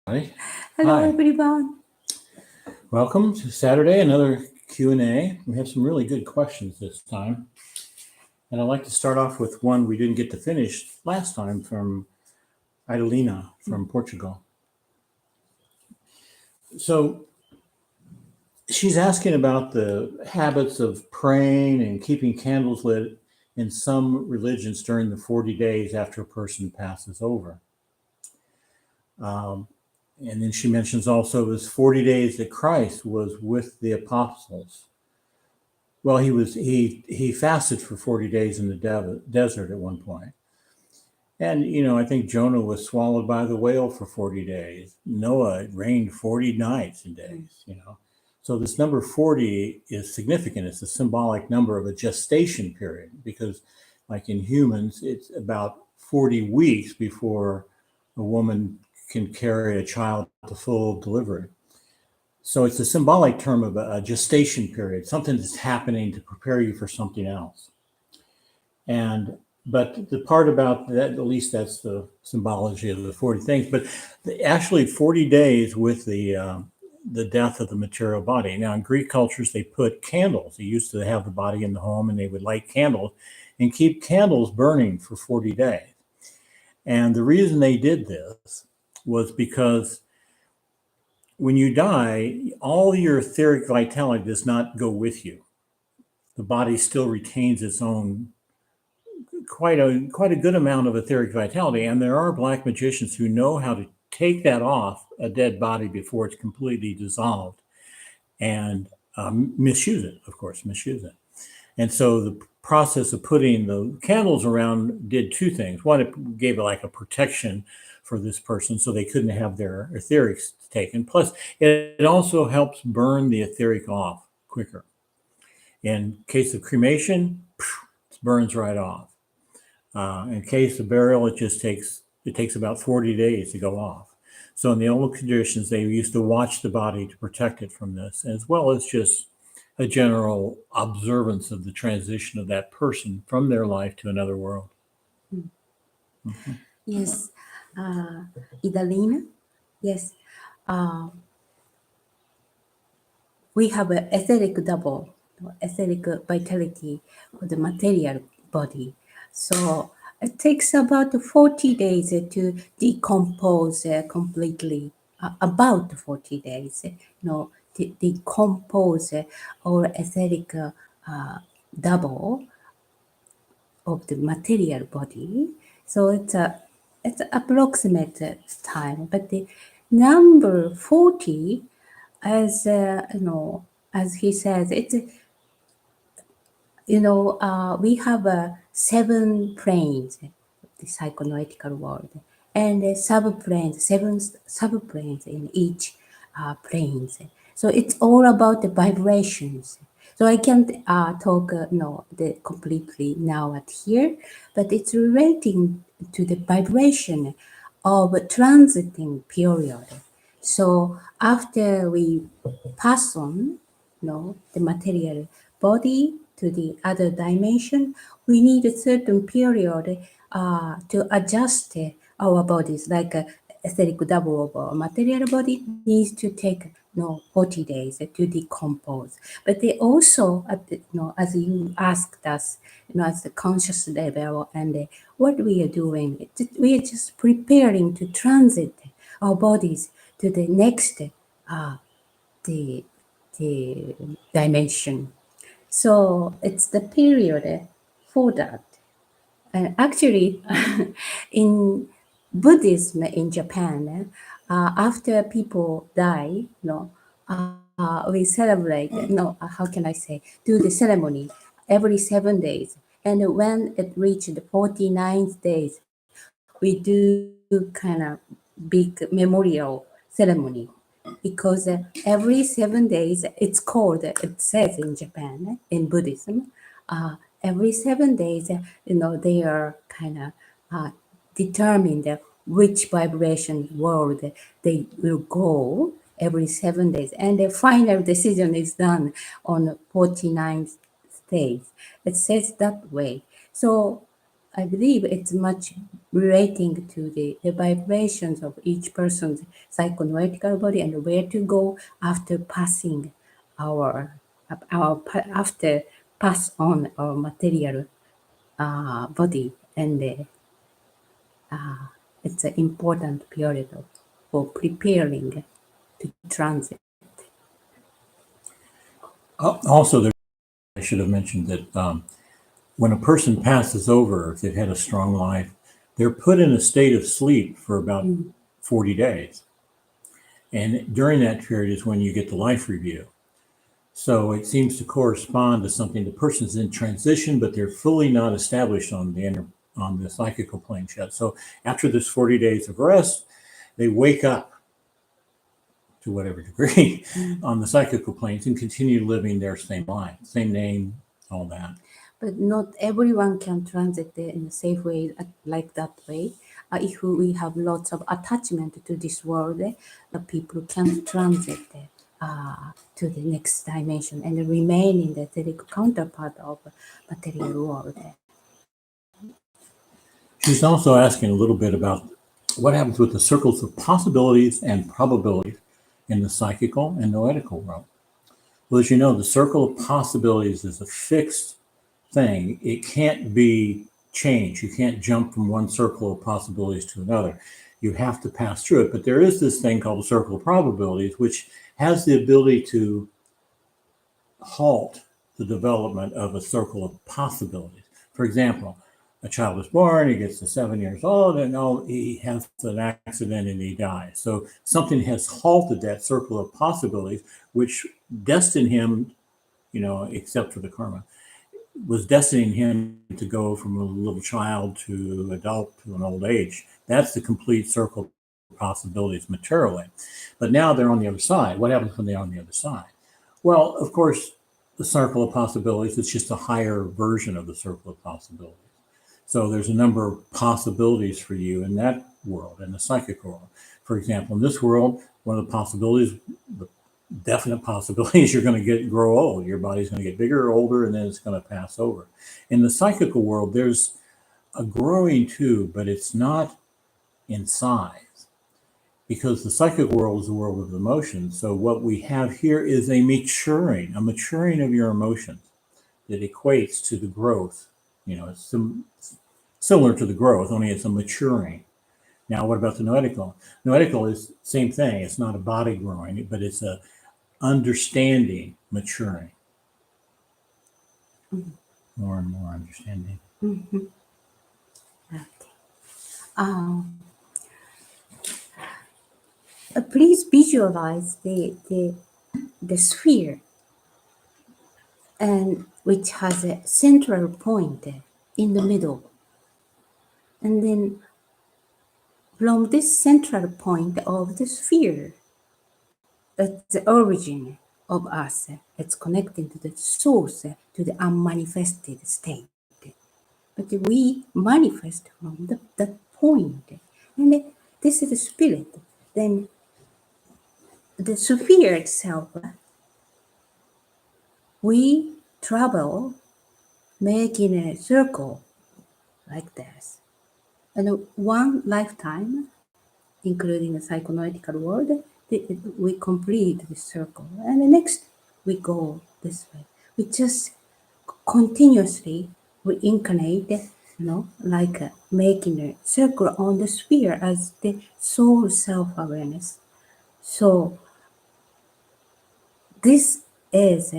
Hi. Hello, Hi. everyone. Welcome to Saturday, another Q&A. We have some really good questions this time. And I'd like to start off with one we didn't get to finish last time from Idalina from Portugal. So she's asking about the habits of praying and keeping candles lit in some religions during the 40 days after a person passes over. And then she mentions also it was 40 days that Christ was with the apostles. Well, he fasted for 40 days in the desert at one point. And, I think Jonah was swallowed by the whale for 40 days. Noah, it rained 40 nights and days, So this number 40 is significant. It's a symbolic number of a gestation period because, like in humans, it's about 40 weeks before a woman can carry a child to full delivery. So it's a symbolic term of a gestation period, something that's happening to prepare you for something else. But the part about that, at least that's the symbology of the 40 things, but actually 40 days with the death of the material body. Now in Greek cultures, they put candles. They used to have the body in the home and they would light candles and keep candles burning for 40 days. And the reason they did this was because when you die, all your etheric vitality does not go with you. The body still retains its own quite a good amount of etheric vitality, and there are black magicians who know how to take that off a dead body before it's completely dissolved and misuse it. And so the process of putting the candles around did two things. One, it gave it like a protection for this person so they couldn't have their etherics taken. Plus, it also helps burn the etheric off quicker. In case of cremation, it burns right off. In case of burial, it takes about 40 days to go off. So in the old traditions, they used to watch the body to protect it from this, as well as just a general observance of the transition of that person from their life to another world. Mm-hmm. Yes, Idalina. Yes, we have an etheric double, etheric vitality for the material body. So it takes about 40 days to decompose completely. About 40 days, to decompose our etheric double of the material body. So it's approximate time, but the number 40, as as he says, it's we have 7 planes, the psychoanalytical world, and subplanes, 7 subplanes in each planes. So it's all about the vibrations. So I can't talk completely now at here, but it's relating to the vibration of a transiting period. So after we pass on, the material body to the other dimension, we need a certain period to adjust our bodies, like etheric double of our material body needs to take 40 days to decompose. But they also, as you asked us, at the conscious level, and what we are doing, we are just preparing to transit our bodies to the next the dimension. So it's the period for that. And actually, in Buddhism in Japan, after people die, we celebrate, how can I say, do the ceremony every 7 days. And when it reached the 49th days, we do kind of big memorial ceremony because every 7 days, it's called, it says in Japan, in Buddhism, every 7 days, they are kind of determined which vibration world they will go every 7 days. And the final decision is done on 49th days. It says that way. So I believe it's much relating to the vibrations of each person's psychonautical body and where to go after passing our, after pass on our material body, and it's an important period for preparing to transit. Also, I should have mentioned that when a person passes over, if they've had a strong life, they're put in a state of sleep for about 40 days. And during that period is when you get the life review. So it seems to correspond to something. The person's in transition, but they're fully not established on the psychical plane yet. So after this 40 days of rest, they wake up to whatever degree on the psychical planes and continue living their same life, same name, all that. But not everyone can transit there in a safe way, like that way. If we have lots of attachment to this world, people can transit to the next dimension and remain in the etheric counterpart of material world. She's also asking a little bit about what happens with the circles of possibilities and probabilities in the psychical and noetical realm. Well, as you know, the circle of possibilities is a fixed thing. It can't be changed. You can't jump from one circle of possibilities to another. You have to pass through it. But there is this thing called the circle of probabilities, which has the ability to halt the development of a circle of possibilities. For example, a child is born, he gets to 7 years old, and he has an accident and he dies. So something has halted that circle of possibilities, which destined him, except for the karma, was destining him to go from a little child to adult to an old age. That's the complete circle of possibilities materially. But now they're on the other side. What happens when they're on the other side? Well, of course, the circle of possibilities is just a higher version of the circle of possibilities. So there's a number of possibilities for you in that world, in the psychic world. For example, in this world, one of the possibilities, the definite possibility is you're going to grow old. Your body's going to get bigger or older, and then it's going to pass over. In the psychical world, there's a growing too, but it's not in size, because the psychic world is a world of emotions. So what we have here is a maturing of your emotions that equates to the growth. It's similar to the growth, only it's a maturing. Now, what about the noetical? Noetical is same thing. It's not a body growing, but it's a understanding maturing. More and more understanding. Mm-hmm. Okay. Please visualize the sphere, and which has a central point in the middle. And then from this central point of the sphere, that's the origin of us. It's connecting to the source, to the unmanifested state. But we manifest from that point. And this is the spirit. Then the sphere itself, we travel making a circle like this. And one lifetime, including the psychonautical world, we complete the circle. And the next, we go this way. We just continuously reincarnate, like making a circle on the sphere as the soul self-awareness. So this is,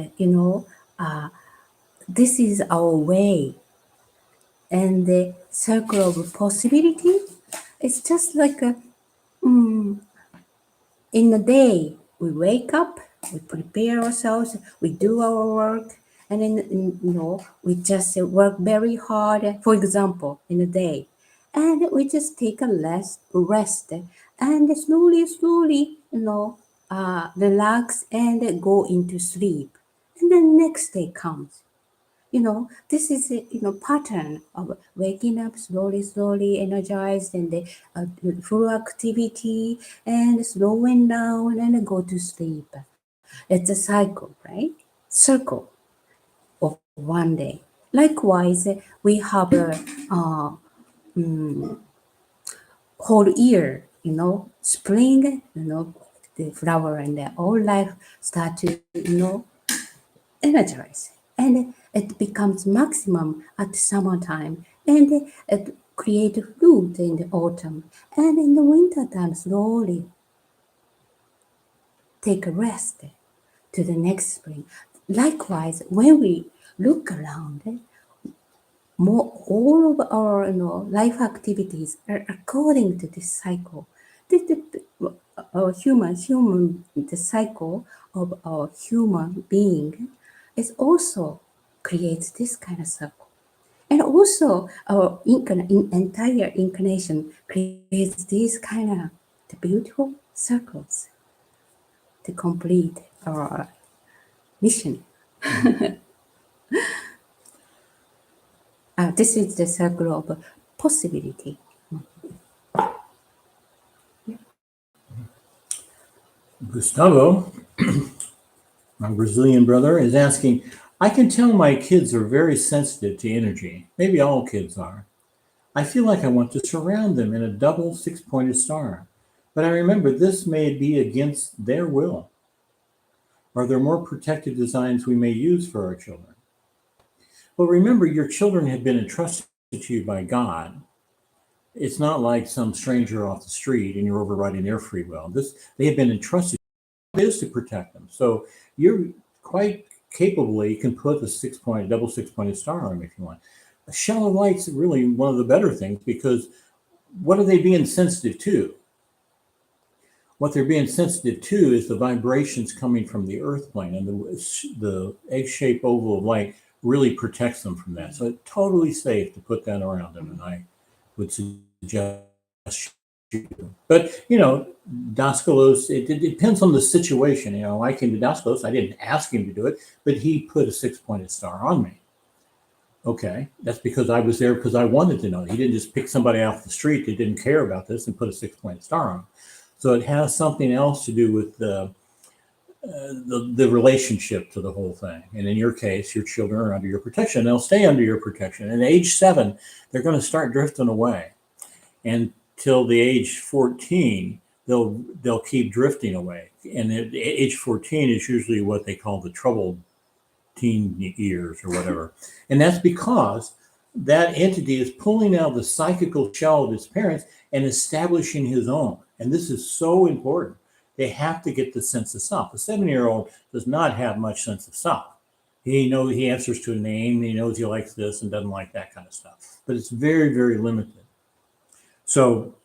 this is our way. And the circle of possibility is just like in a day, we wake up, we prepare ourselves, we do our work, and then, we just work very hard, for example, in a day. And we just take a rest, and slowly, relax and go into sleep. And then next day comes. This is a pattern of waking up slowly, energized, and full activity, and slowing down and go to sleep. It's a cycle, right? Circle of one day. Likewise, we have a mm, whole year, spring, the flower and the all life start to, energize. And it becomes maximum at summertime, and it create fruit in the autumn. And in the winter time, slowly take a rest to the next spring. Likewise, when we look around, more all of our life activities are according to this cycle. Our human the cycle of our human being is also creates this kind of circle. And also our entire incarnation creates these kind of the beautiful circles to complete our mission. This is the circle of possibility. Gustavo, my Brazilian brother, is asking, I can tell my kids are very sensitive to energy. Maybe all kids are. I feel like I want to surround them in a double six-pointed star. But I remember this may be against their will. Are there more protective designs we may use for our children? Well, remember, your children have been entrusted to you by God. It's not like some stranger off the street and you're overriding their free will. They have been entrusted is to protect them. So you're quite capably can put a double six-pointed star on them if you want. A shell of light's really one of the better things because what are they being sensitive to? What they're being sensitive to is the vibrations coming from the earth plane, and the egg-shaped oval of light really protects them from that. So it's totally safe to put that around them, and I would suggest you. But Daskalos, it depends on the situation. I came to Daskalos, I didn't ask him to do it, but he put a six-pointed star on me. Okay, that's because I was there because I wanted to know. He didn't just pick somebody off the street that didn't care about this and put a six-pointed star on. So it has something else to do with the relationship to the whole thing. And in your case, your children are under your protection. They'll stay under your protection. And at age 7, they're going to start drifting away. And till the age 14, they'll keep drifting away. And at age 14 is usually what they call the troubled teen years or whatever. And that's because that entity is pulling out the psychical shell of his parents and establishing his own. And this is so important. They have to get the sense of self. A 7-year-old does not have much sense of self. He answers to a name. He knows he likes this and doesn't like that kind of stuff. But it's very, very limited. So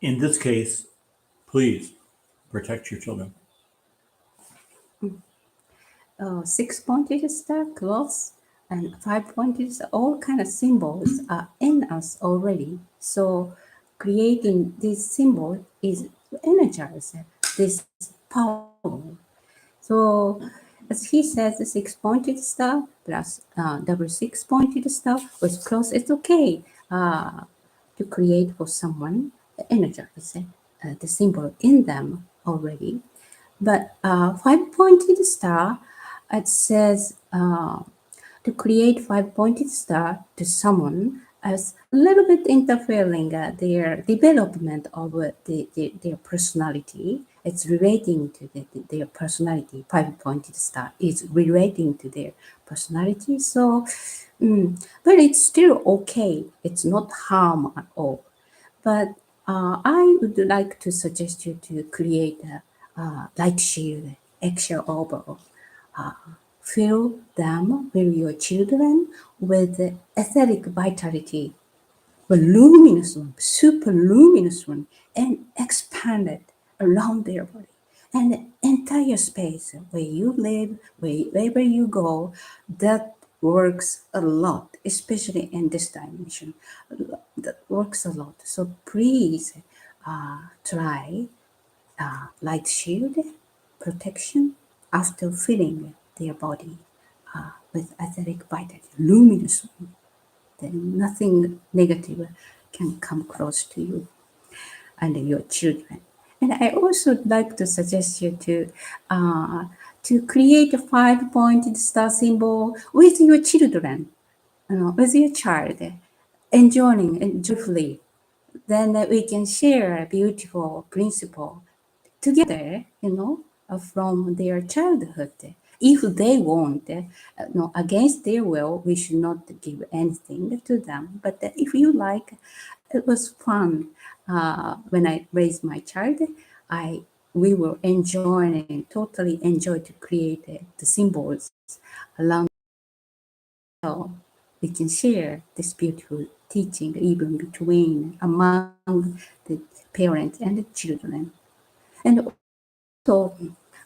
in this case, please protect your children. 6-pointed star, cross, and 5-pointed star, all kind of symbols are in us already. So creating this symbol is to energize this power. So as he says, the 6-pointed star plus double 6-pointed star with cross, it's okay to create for someone, energize the symbol in them already. But 5-pointed star, it says to create 5-pointed star to someone as a little bit interfering their development of their personality. It's relating to their personality. 5-pointed star is relating to their personality. So, but it's still okay. It's not harm at all. But I would like to suggest you to create a light shield, eggshell oval. Fill your children with etheric vitality, a luminous one, super luminous one, and expand it around their body. And the entire space where you live, wherever you go, that works a lot, especially in this dimension. That works a lot. So please try light shield protection after filling their body with etheric vitality, luminous one. Then nothing negative can come close to you and your children. And I also like to suggest you to to create a 5-pointed star symbol with your children, with your child, enjoying and joyfully. Then we can share a beautiful principle together, from their childhood. If they want, against their will, we should not give anything to them. But if you like, it was fun. When I raised my child, we were enjoying, totally enjoy to create the symbols around. So we can share this beautiful teaching even between among the parents and the children. And so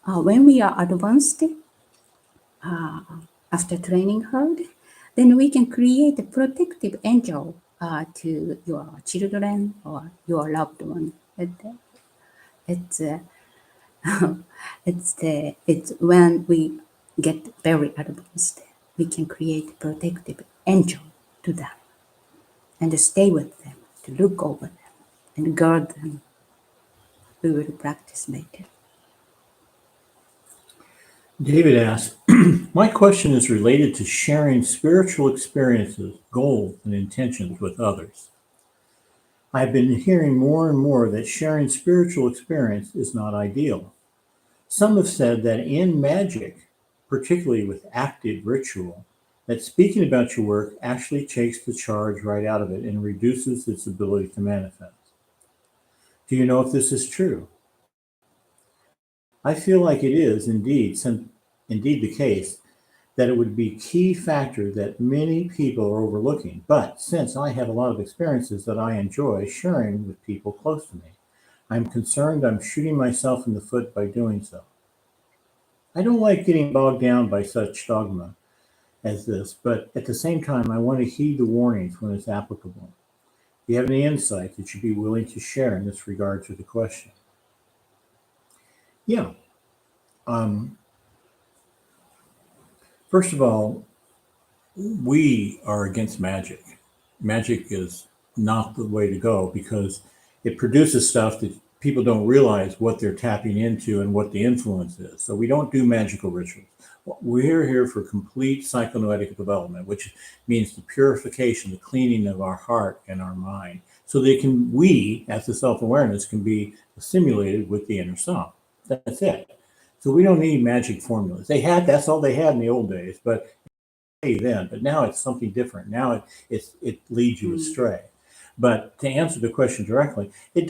when we are advanced, after training hard, then we can create a protective angel to your children or your loved one. It's it's when we get very advanced, we can create a protective angel to them and stay with them, to look over them and guard them. We will practice later. David asks, my question is related to sharing spiritual experiences, goals, and intentions with others. I've been hearing more and more that sharing spiritual experience is not ideal. Some have said that in magic, particularly with active ritual, that speaking about your work actually takes the charge right out of it and reduces its ability to manifest. Do you know if this is true? I feel like it is indeed the case that it would be a key factor that many people are overlooking. But since I have a lot of experiences that I enjoy sharing with people close to me, I'm concerned I'm shooting myself in the foot by doing so. I don't like getting bogged down by such dogma as this, but at the same time, I want to heed the warnings when it's applicable. Do you have any insight that you'd be willing to share in this regard to the question? Yeah. Um, First of all, we are against magic. Magic is not the way to go because it produces stuff that people don't realize what they're tapping into and what the influence is. So we don't do magical rituals. We're here for complete psychonoetic development, which means the purification, the cleaning of our heart and our mind, so we, as the self-awareness, can be assimilated with the inner self. That's it. So we don't need magic formulas. That's all they had in the old days, but then, but now it's something different. Now it leads you astray. But to answer the question directly, it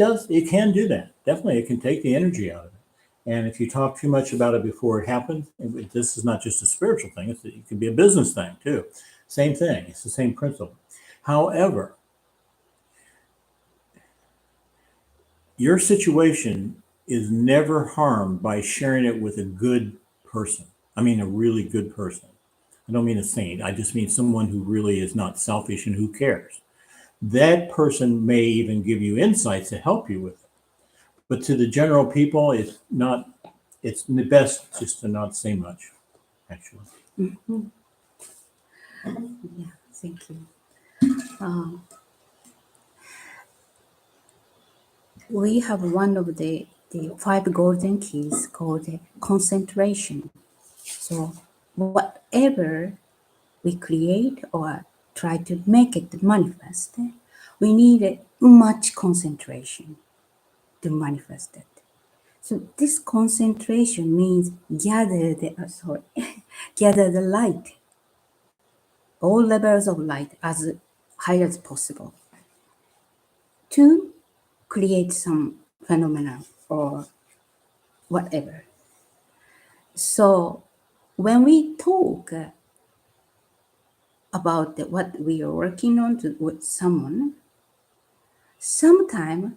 can do that. Definitely, it can take the energy out of it. And if you talk too much about it before it happens, this is not just a spiritual thing, it can be a business thing too. Same thing, it's the same principle. However, your situation is never harmed by sharing it with a good person. I mean, a really good person. I don't mean a saint. I just mean someone who really is not selfish and who cares. That person may even give you insights to help you with it. But to the general people, it's the best just to not say much, actually. Mm-hmm. Yeah, thank you. We have one of the 5 golden keys called concentration. So whatever we create or try to make it manifest, we need much concentration to manifest it. So this concentration means gather the light, all levels of light as high as possible to create some phenomena or whatever. So when we talk about what we are working on with someone, sometimes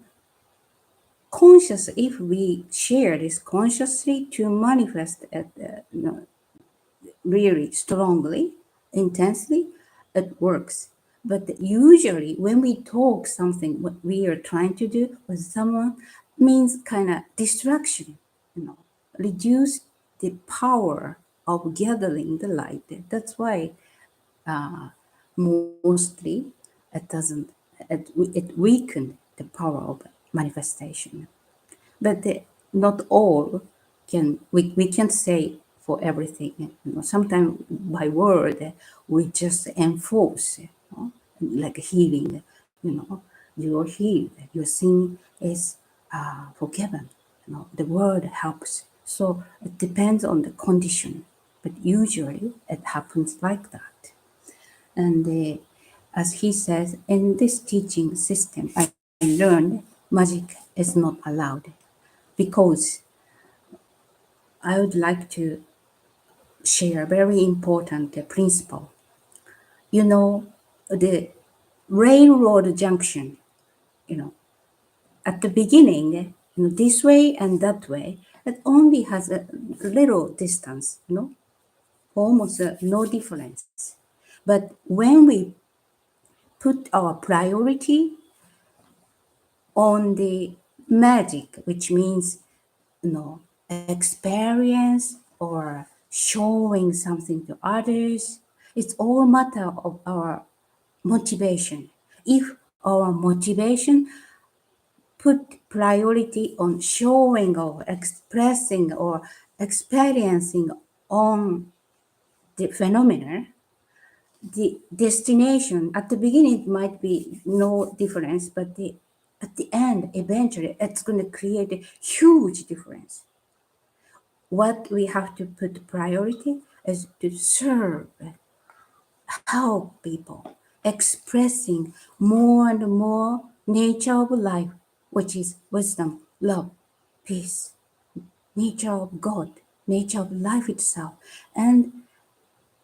if we share this consciously to manifest it really strongly, intensely, it works. But usually when we talk something, what we are trying to do with someone means kind of distraction, reduce the power of gathering the light. That's why mostly it weakened the power of manifestation. But not all we can't say for everything. Sometimes by word we just enforce, like healing. You are healed. Your sin is forgiven. The word helps. So it depends on the condition, but usually it happens like that. And as he says, in this teaching system, I learned magic is not allowed because I would like to share a very important principle. The railroad junction, you know, at the beginning, this way and that way, it only has a little distance, almost no difference. But when we put our priority on the magic, which means, experience or showing something to others, it's all matter of our motivation. If our motivation put priority on showing or expressing or experiencing on the phenomena, the destination at the beginning it might be no difference, but at the end, eventually, it's going to create a huge difference. What we have to put priority is to serve, help people, expressing more and more nature of life, which is wisdom, love, peace, nature of God, nature of life itself, and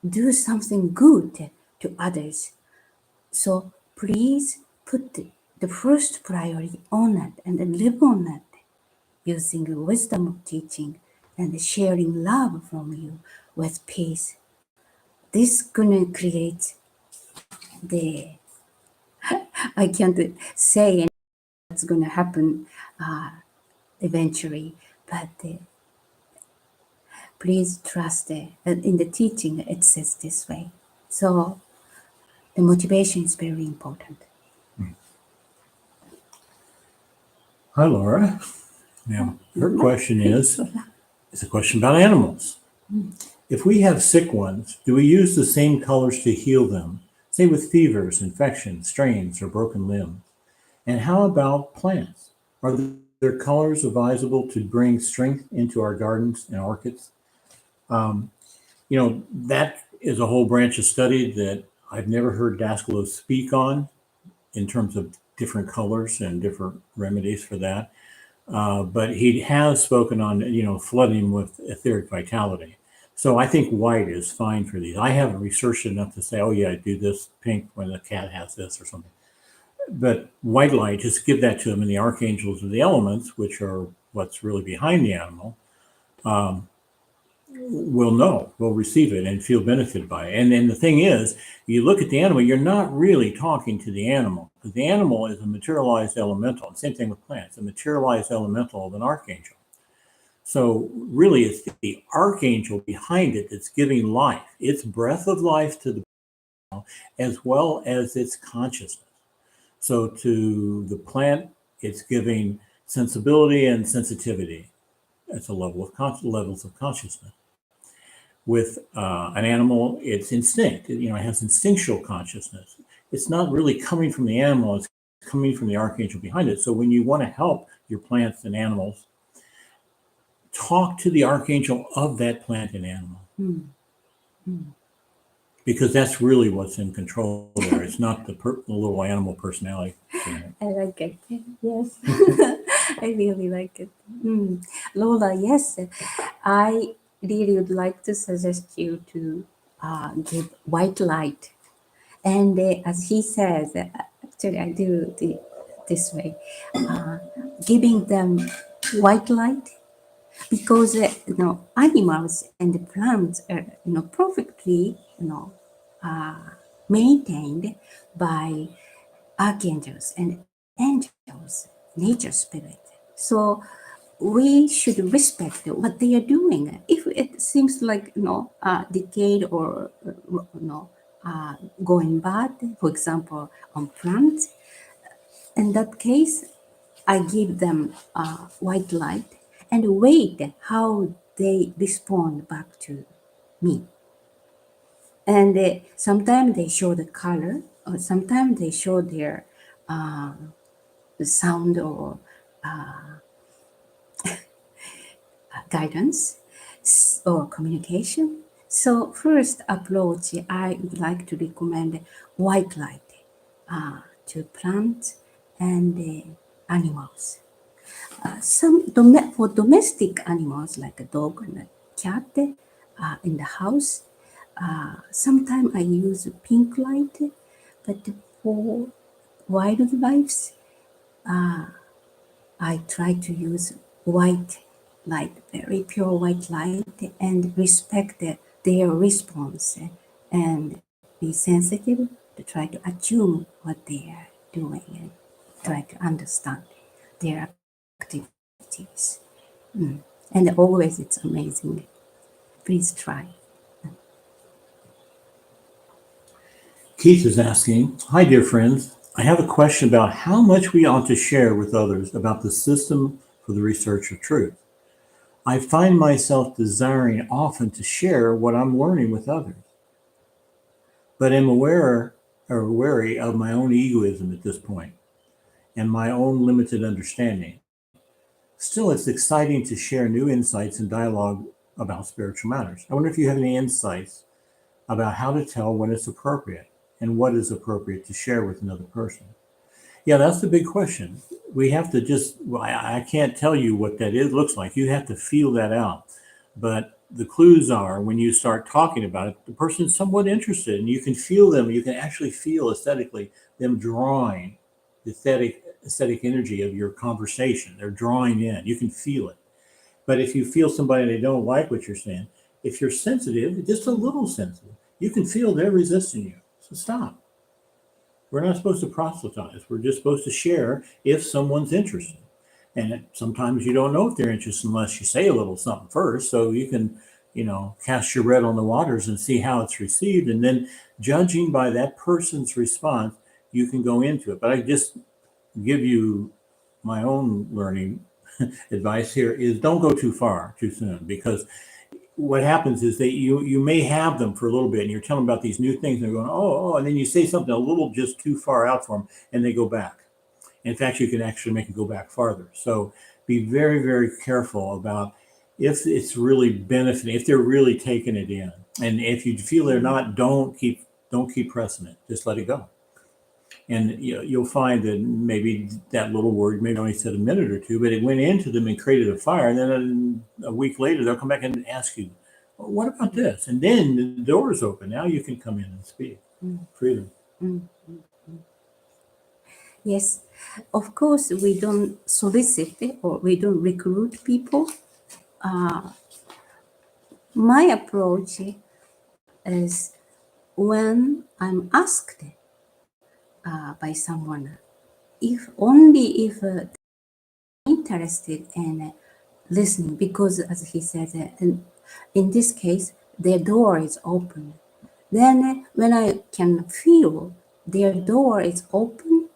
do something good to others. So please put the first priority on it and then live on it using the wisdom of teaching and sharing love from you with peace. This gonna create the, I can't say what's gonna happen eventually, but please trust in the teaching it says this way. So the motivation is very important. Hi, Laura. Now, her question is it's a question about animals. If we have sick ones, do we use the same colors to heal them, say with fevers, infections, strains, or broken limbs? And how about plants? Are there colors advisable to bring strength into our gardens and orchids? That is a whole branch of study that I've never heard Daskalo speak on in terms of different colors and different remedies for that. But he has spoken on, flooding with etheric vitality. So I think white is fine for these. I haven't researched enough to say, oh yeah, do this pink when the cat has this or something. But white light, just give that to them, and the archangels of the elements, which are what's really behind the animal, will receive it and feel benefited by it. And then the thing is, you look at the animal, you're not really talking to the animal, because the animal is a materialized elemental. And same thing with plants, a materialized elemental of an archangel. So really, it's the archangel behind it that's giving life, its breath of life to the animal, as well as its consciousness. So to the plant, it's giving sensibility and sensitivity. It's a level of levels of consciousness. With an animal, it's instinct. It has instinctual consciousness. It's not really coming from the animal, it's coming from the archangel behind it. So when you want to help your plants and animals, talk to the archangel of that plant and animal. Because that's really what's in control there. It's not the little animal personality. I like it. Yes. I really like it. Lola, yes. I really would like to suggest you to give white light. And as he says, actually, I do this way, giving them white light because animals and the plants are perfectly maintained by archangels and angels, nature spirit. So we should respect what they are doing. If it seems like decayed or going bad, for example, on plants, in that case, I give them white light and wait how they respond back to me. And sometimes they show the color, or sometimes they show their sound or guidance or communication. So first approach, I would like to recommend white light to plants and animals. For domestic animals like a dog and a cat in the house, sometimes I use pink light, but for wildlife, I try to use white light, very pure white light, and respect their response and be sensitive to try to attune what they are doing and try to understand their activities. And always it's amazing. Please try. Keith is asking, hi, dear friends. I have a question about how much we ought to share with others about the system for the research of truth. I find myself desiring often to share what I'm learning with others, but am aware or wary of my own egoism at this point and my own limited understanding. Still, it's exciting to share new insights and dialogue about spiritual matters. I wonder if you have any insights about how to tell when it's appropriate and what is appropriate to share with another person. Yeah, that's the big question. We have to just, well, I can't tell you what that is, looks like. You have to feel that out. But the clues are when you start talking about it, the person's somewhat interested and you can feel them. You can actually feel aesthetically them drawing the aesthetic energy of your conversation. They're drawing in. You can feel it. But if you feel somebody they don't like what you're saying, if you're sensitive, just a little sensitive, you can feel they're resisting you. So stop. We're not supposed to proselytize. We're just supposed to share if someone's interested. And sometimes you don't know if they're interested unless you say a little something first. So you can, cast your bread on the waters and see how it's received. And then judging by that person's response, you can go into it. But I just give you my own learning advice here is don't go too far too soon, because what happens is that you may have them for a little bit and you're telling them about these new things and they're going, oh, and then you say something a little just too far out for them and they go back. In fact, you can actually make it go back farther. So be very, very careful about if it's really benefiting, if they're really taking it in. And if you feel they're not, don't keep pressing it. Just let it go. And you'll find that maybe that little word maybe only said a minute or two, but it went into them and created a fire. And then a week later, they'll come back and ask you, well, what about this? And then the door is open. Now you can come in and speak freely. Mm. Yes, of course, we don't solicit or we don't recruit people. My approach is when I'm asked by someone, if interested in listening, because as he said, in this case, their door is open. Then when I can feel their door is open,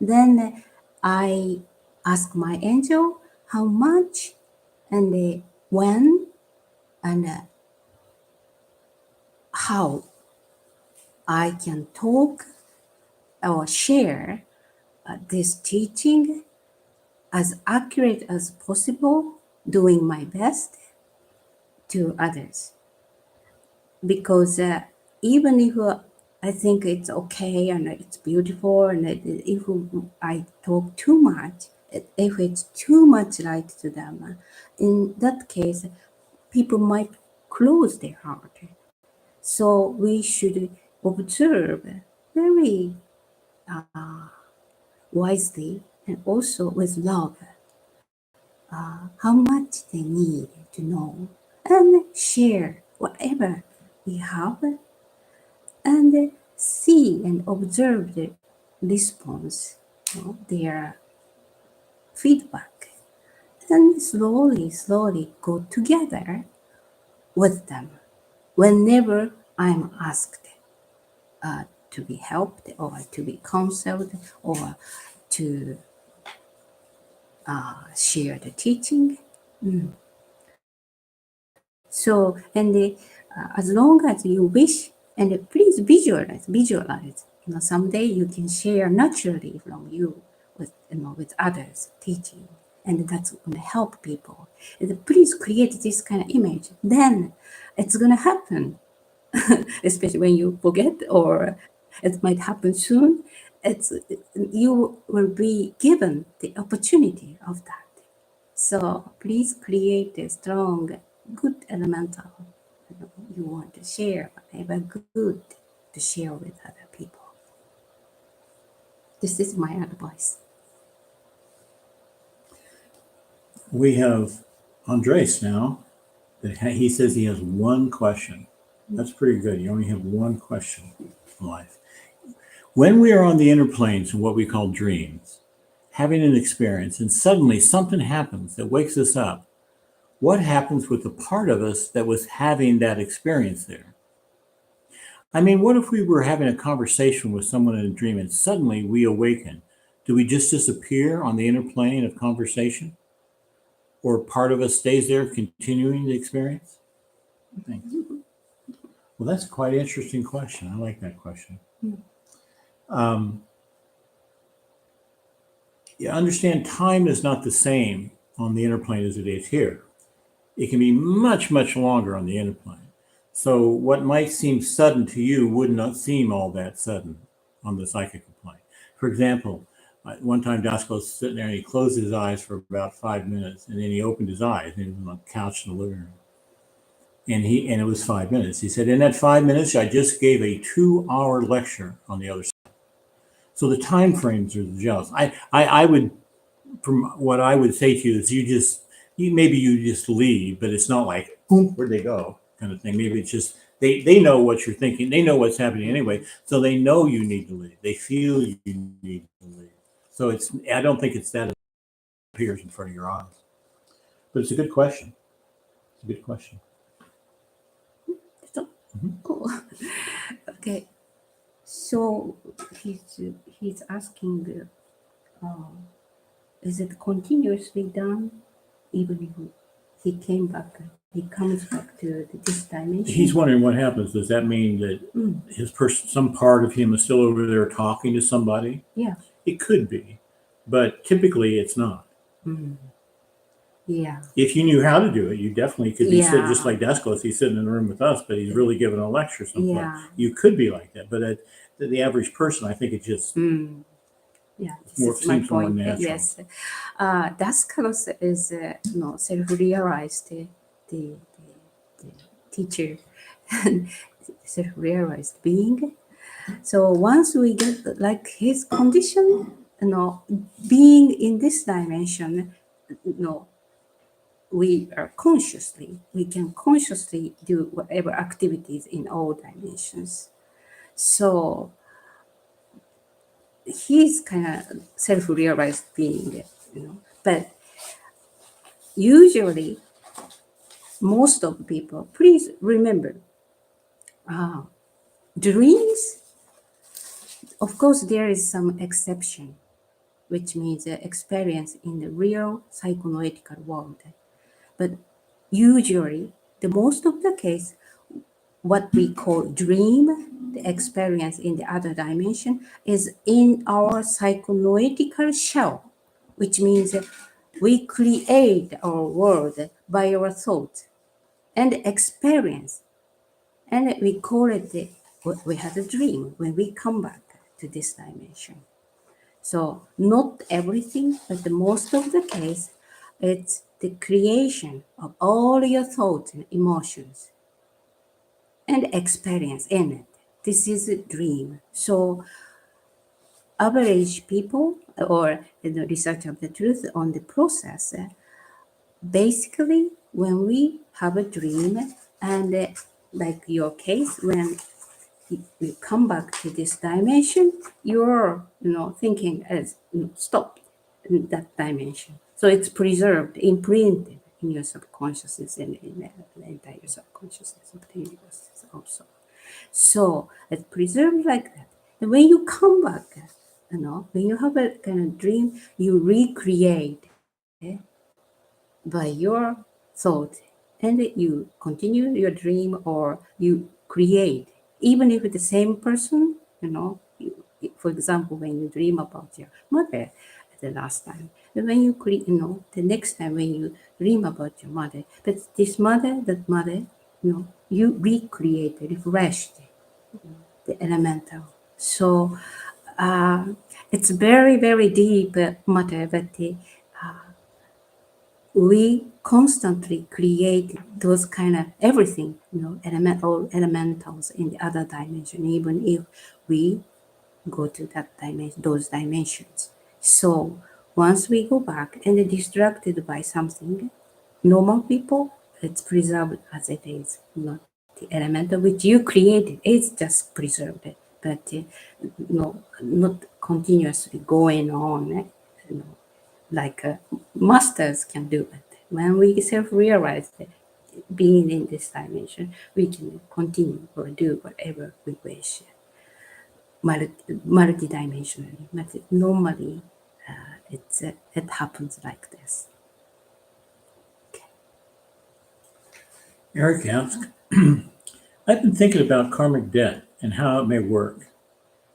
then I ask my angel how much and when and how I can talk or share this teaching as accurate as possible, doing my best to others. Because even if I think it's okay and it's beautiful, and if I talk too much, if it's too much light to them, in that case, people might close their heart. So we should observe very wisely and also with love how much they need to know and share whatever we have and see and observe the response, their feedback, and slowly go together with them whenever I'm asked to be helped or to be counseled or to share the teaching. So, and as long as you wish, and please visualize. Someday you can share naturally from you with, with others teaching, and that's going to help people. And please create this kind of image. Then it's going to happen, especially when you forget or it might happen soon. It's you will be given the opportunity of that. So please create a strong, good elemental you want to share, whatever good to share with other people. This is my advice. We have Andres now. He says he has one question. That's pretty good. You only have one question in life. When we are on the inner planes in what we call dreams, having an experience, and suddenly something happens that wakes us up, what happens with the part of us that was having that experience there? I mean, what if we were having a conversation with someone in a dream and suddenly we awaken? Do we just disappear on the inner plane of conversation? Or part of us stays there continuing the experience? Thanks. Well, that's quite an interesting question. I like that question. Um, you understand time is not the same on the inner plane as it is here. It can be much, much longer on the inner plane. So what might seem sudden to you would not seem all that sudden on the psychical plane. For example, one time Dasko was sitting there and he closed his eyes for about 5 minutes and then he opened his eyes and he was on the couch in the living room. And it was 5 minutes. He said, in that 5 minutes, I just gave a 2-hour lecture on the other side. So the time frames are jealous. I would, from what I would say to you is maybe you just leave, but it's not like, boom, where'd they go kind of thing. Maybe it's just, they know what you're thinking. They know what's happening anyway. So they know you need to leave. They feel you need to leave. So I don't think it's that it appears in front of your eyes. But it's a good question. It's a good question. So, cool. Okay. So he's asking, is it continuously done even if he came back? He comes back to this dimension. He's wondering what happens. Does that mean that some part of him is still over there talking to somebody? Yeah. It could be, but typically it's not. Yeah. If you knew how to do it, you definitely could be sitting Yeah. just like Daskos. He's sitting in the room with us, but he's really giving a lecture someplace. Yeah. You could be like that, but the average person, I think it just yeah, seems more natural. Yes, Daskalos is self-realized the teacher and self-realized being. So once we get like his condition, being in this dimension, we can consciously do whatever activities in all dimensions. So he's kind of self-realized being, but usually most of people, please remember, dreams, of course there is some exception, which means experience in the real psychoanalytical world, but usually the most of the case, what we call dream, the experience in the other dimension, is in our psychoanalytical shell, which means we create our world by our thoughts and experience. And we call it we had a dream when we come back to this dimension. So not everything, but the most of the case, it's the creation of all your thoughts and emotions and experience in it. This is a dream. So average people or the research of the truth on the process, basically when we have a dream and like your case, when you come back to this dimension, you're thinking as stopped in that dimension. So it's preserved, imprinted in your subconsciousness and in the entire subconsciousness of the universe also. So it's preserved like that. And when you come back, when you have a kind of dream, you recreate by your thought and you continue your dream or you create, even if it's the same person, for example, when you dream about your mother the last time, when you create, the next time when you dream about your mother, but this mother, that mother, you recreate, refreshed the elemental. So it's very, very deep matter, but we constantly create those kind of everything, elementals in the other dimension, even if we go to that dimension, those dimensions. So once we go back and distracted by something, normal people, it's preserved as it is, not the elemental which you created. It's just preserved, but not continuously going on. Like masters can do it. When we self-realize that being in this dimension, we can continue or do whatever we wish, multi-dimensionally. But normally, it happens like this. Eric asks, I've been thinking about karmic debt and how it may work.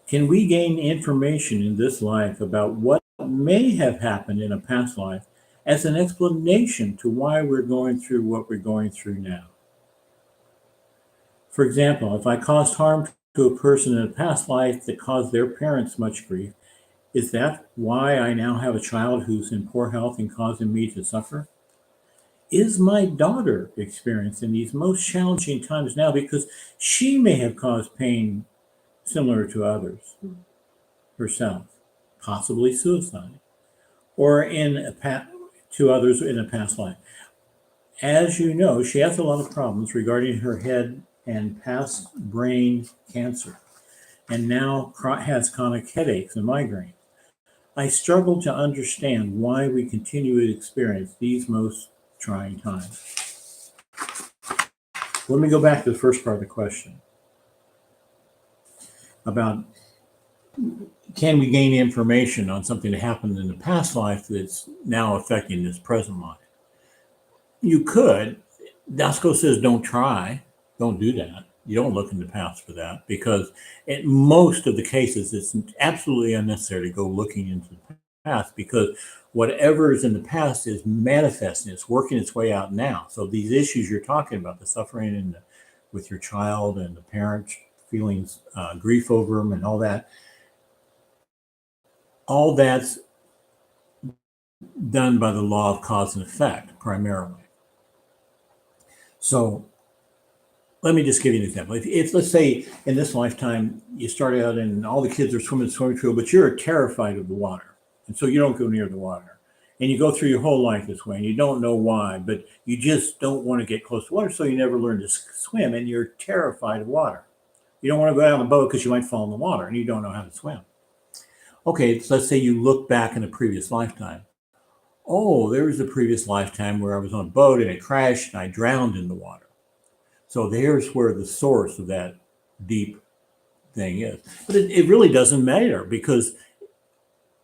Can we gain information in this life about what may have happened in a past life as an explanation to why we're going through what we're going through now? For example, if I caused harm to a person in a past life that caused their parents much grief, is that why I now have a child who's in poor health and causing me to suffer? Is my daughter experiencing these most challenging times now because she may have caused pain similar to others herself, possibly suicide, or to others in a past life? As you know, she has a lot of problems regarding her head and past brain cancer, and now has chronic headaches and migraines. I struggle to understand why we continue to experience these most trying times. Let me go back to the first part of the question about can we gain information on something that happened in the past life that's now affecting this present life? You could. Dasco says don't try, don't do that. You don't look in the past for that because in most of the cases, it's absolutely unnecessary to go looking into the past because whatever is in the past is manifesting, it's working its way out now. So these issues you're talking about, the suffering with your child and the parent feelings grief over them and all that's done by the law of cause and effect primarily. So let me just give you an example. If let's say in this lifetime you start out and all the kids are swimming in the swimming pool, but you're terrified of the water, and so you don't go near the water, and you go through your whole life this way, and you don't know why, but you just don't want to get close to water, so you never learn to swim, and you're terrified of water. You don't want to go out on a boat because you might fall in the water, and you don't know how to swim. Okay, so let's say you look back in a previous lifetime. Oh, there was a previous lifetime where I was on a boat and it crashed and I drowned in the water. So there's where the source of that deep thing is. But it really doesn't matter because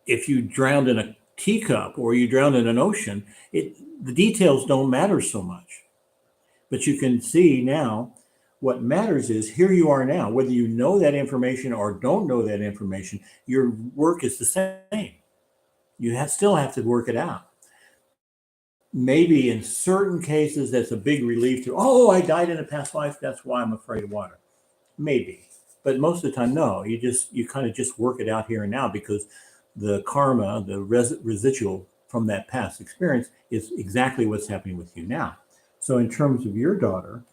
if you drowned in a teacup or you drowned in an ocean, the details don't matter so much. But you can see now what matters is here you are now, whether you know that information or don't know that information, your work is the same. You still have to work it out. Maybe in certain cases, that's a big relief to, oh, I died in a past life. That's why I'm afraid of water. Maybe. But most of the time, no, you kind of just work it out here and now because the karma, the residual from that past experience is exactly what's happening with you now. So in terms of your daughter,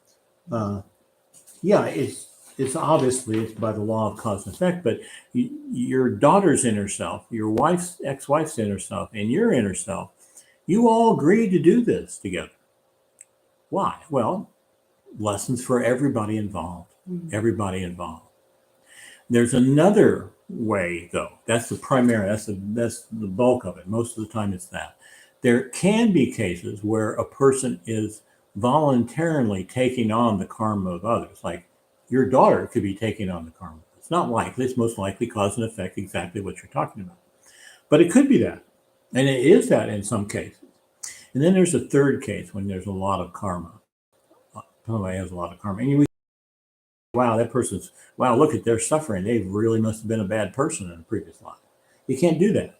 yeah, it's obviously it's by the law of cause and effect, but your daughter's inner self, your ex-wife's inner self, and your inner self, you all agreed to do this together. Why? Well, lessons for everybody involved. Everybody involved. There's another way, though. That's the primary. That's the bulk of it. Most of the time, it's that. There can be cases where a person is voluntarily taking on the karma of others. Like your daughter could be taking on the karma. It's not likely. It's most likely cause and effect, exactly what you're talking about. But it could be that. And it is that in some cases. And then there's a third case when there's a lot of karma. somebody has a lot of karma. And you, wow, that person's, wow, look at their suffering. They really must have been a bad person in a previous life. You can't do that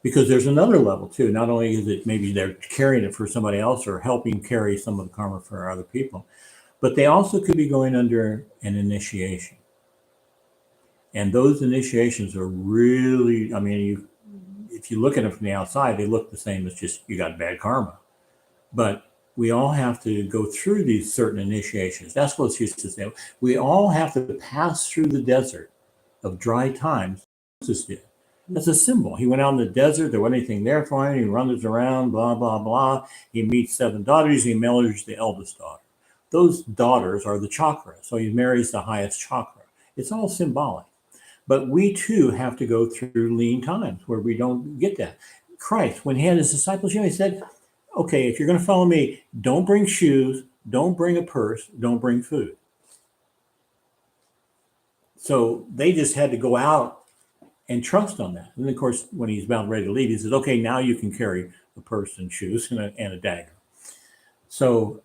because there's another level too. Not only is it maybe they're carrying it for somebody else or helping carry some of the karma for other people, but they also could be going under an initiation. And those initiations are really, I mean, if you look at them from the outside, they look the same as just you got bad karma. But we all have to go through these certain initiations. That's what it's used to say. We all have to pass through the desert of dry times. Moses did. That's a symbol. He went out in the desert. There wasn't anything there for him. He runs around, blah, blah, blah. He meets 7 daughters. He marries the eldest daughter. Those daughters are the chakra. So he marries the highest chakra. It's all symbolic. But we too have to go through lean times where we don't get that. Christ, when he had his disciples, he said, okay, if you're going to follow me, don't bring shoes, don't bring a purse, don't bring food. So they just had to go out and trust on that. And of course, when he's about ready to leave, he says, okay, now you can carry a purse and shoes and a dagger. So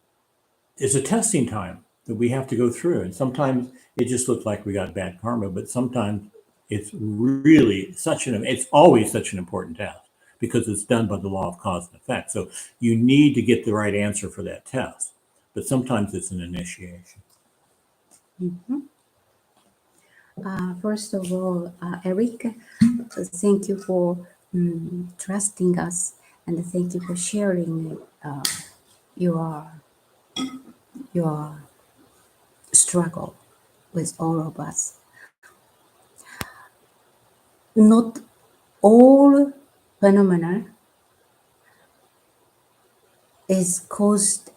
it's a testing time that we have to go through. And sometimes it just looks like we got bad karma, but sometimes it's really it's always such an important test because it's done by the law of cause and effect. So you need to get the right answer for that test, but sometimes it's an initiation. First of all, Eric, thank you for trusting us, and thank you for sharing your struggle with all of us. Not all phenomena is caused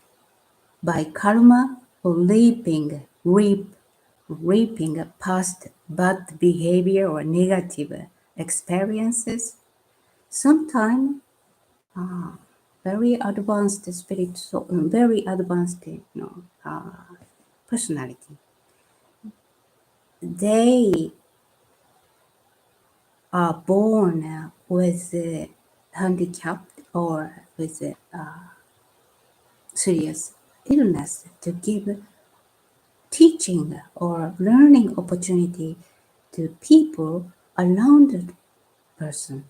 by karma or reaping past bad behavior or negative experiences. Sometimes very advanced spirit, very advanced personality, they are born with handicapped or with serious illness to give teaching or learning opportunity to people around the person.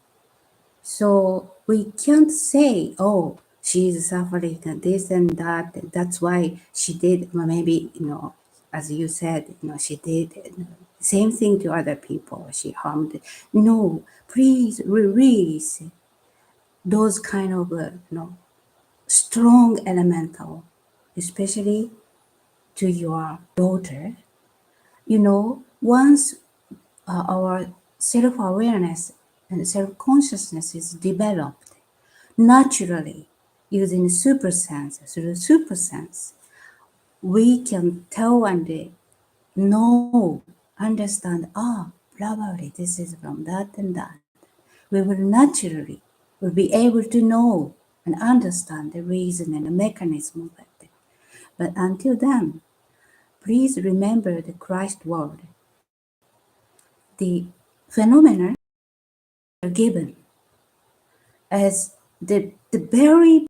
So we can't say, oh, she's suffering this and that. That's why she did, maybe, as you said, she did same thing to other people. She harmed. No, please release those kind of, strong elemental, especially to your daughter. Once our self-awareness and self-consciousness is developed naturally using super sense, through super sense, we can tell and know, understand, probably this is from that and that. We will be able to know and understand the reason and the mechanism of it. But until then, please remember the Christ word. The phenomena are given as the very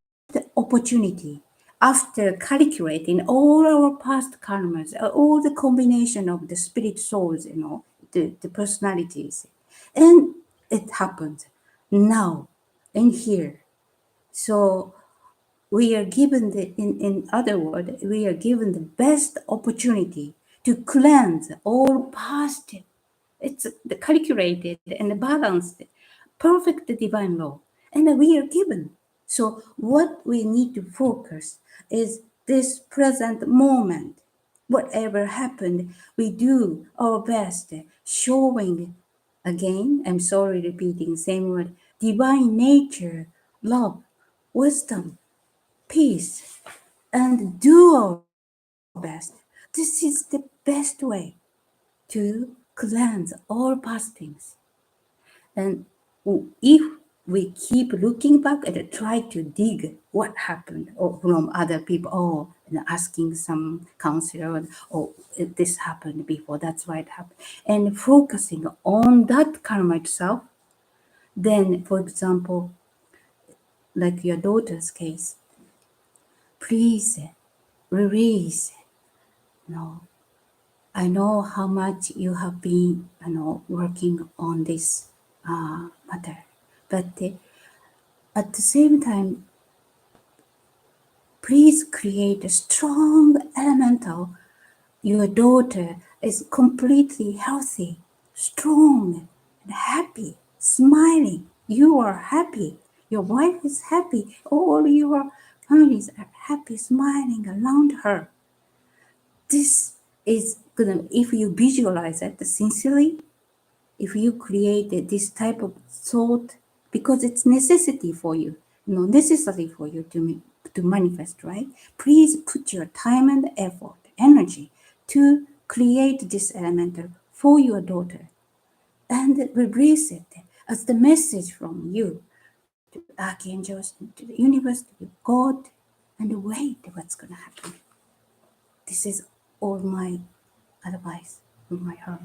opportunity after calculating all our past karmas, all the combination of the spirit souls, the personalities. And it happens now and here. So we are given in other words, we are given the best opportunity to cleanse all past. It's the calculated and balanced, perfect divine law, and we are given. So what we need to focus is this present moment. Whatever happened, we do our best, showing again. I'm sorry, repeating same word: divine nature, love, wisdom, peace, and do our best. This is the best way to cleanse all past things. And if we keep looking back and try to dig what happened or from other people, and asking some counselor, this happened before, that's why it happened, and focusing on that karma itself, then, for example, like your daughter's case, please release. No, I know how much you have been, working on this matter, but at the same time, please create a strong elemental. Your daughter is completely healthy, strong, and happy, smiling. You are happy. Your wife is happy. All your families are happy, smiling around her. This is gonna, if you visualize it sincerely, if you create this type of thought, because it's necessity for you, necessary for you to manifest, right? Please put your time and effort, energy to create this elemental for your daughter and release it as the message from you to archangels, to the universe, to God, and wait what's going to happen. This is all my advice from my heart.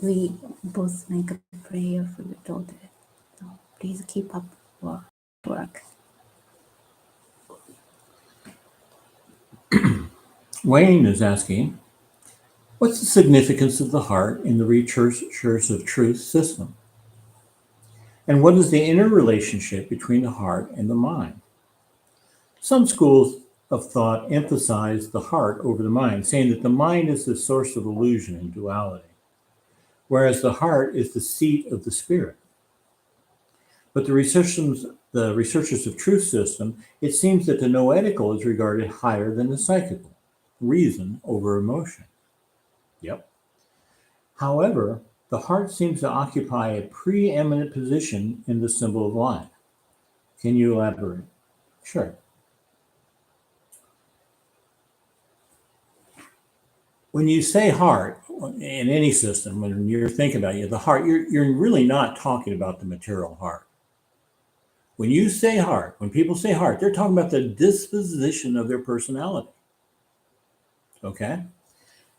We both make a prayer for your daughter. So please keep up work. Wayne is asking, what's the significance of the heart in the Researchers of Truth system? And what is the interrelationship between the heart and the mind? Some schools of thought emphasize the heart over the mind, saying that the mind is the source of illusion and duality, whereas the heart is the seat of the spirit. But the Researchers of Truth system, it seems that the noetical is regarded higher than the psychical, reason over emotion. Yep. However, the heart seems to occupy a preeminent position in the symbol of life. Can you elaborate? Sure. When you say heart in any system, when you're thinking about the heart, you're really not talking about the material heart. When you say heart, when people say heart, they're talking about the disposition of their personality. Okay?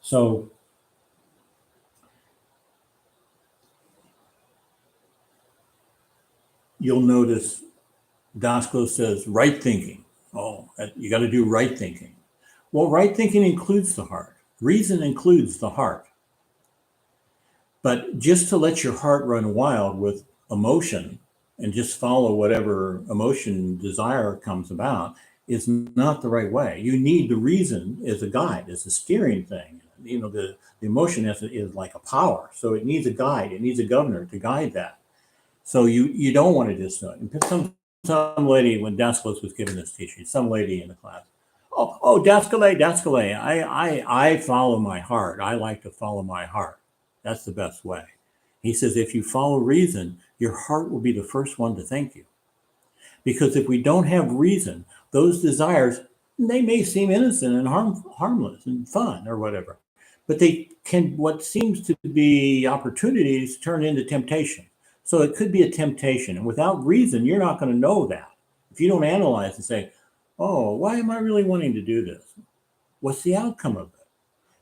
So you'll notice Dasko says right thinking. Oh, you got to do right thinking. Well, right thinking includes the heart. Reason includes the heart. But just to let your heart run wild with emotion and just follow whatever emotion desire comes about is not the right way. You need the reason as a guide, as a steering thing. The emotion is like a power. So it needs a guide, it needs a governor to guide that. So you don't want to just do it. And some lady, when Daskalos was giving this teaching, some lady in the class, oh, Daskale, I follow my heart. I like to follow my heart. That's the best way. He says, if you follow reason, your heart will be the first one to thank you. Because if we don't have reason, those desires, they may seem innocent and harmless and fun or whatever, but they can, what seems to be opportunities turn into temptation. So it could be a temptation. And without reason, you're not going to know that. If you don't analyze and say, oh, why am I really wanting to do this? What's the outcome of it?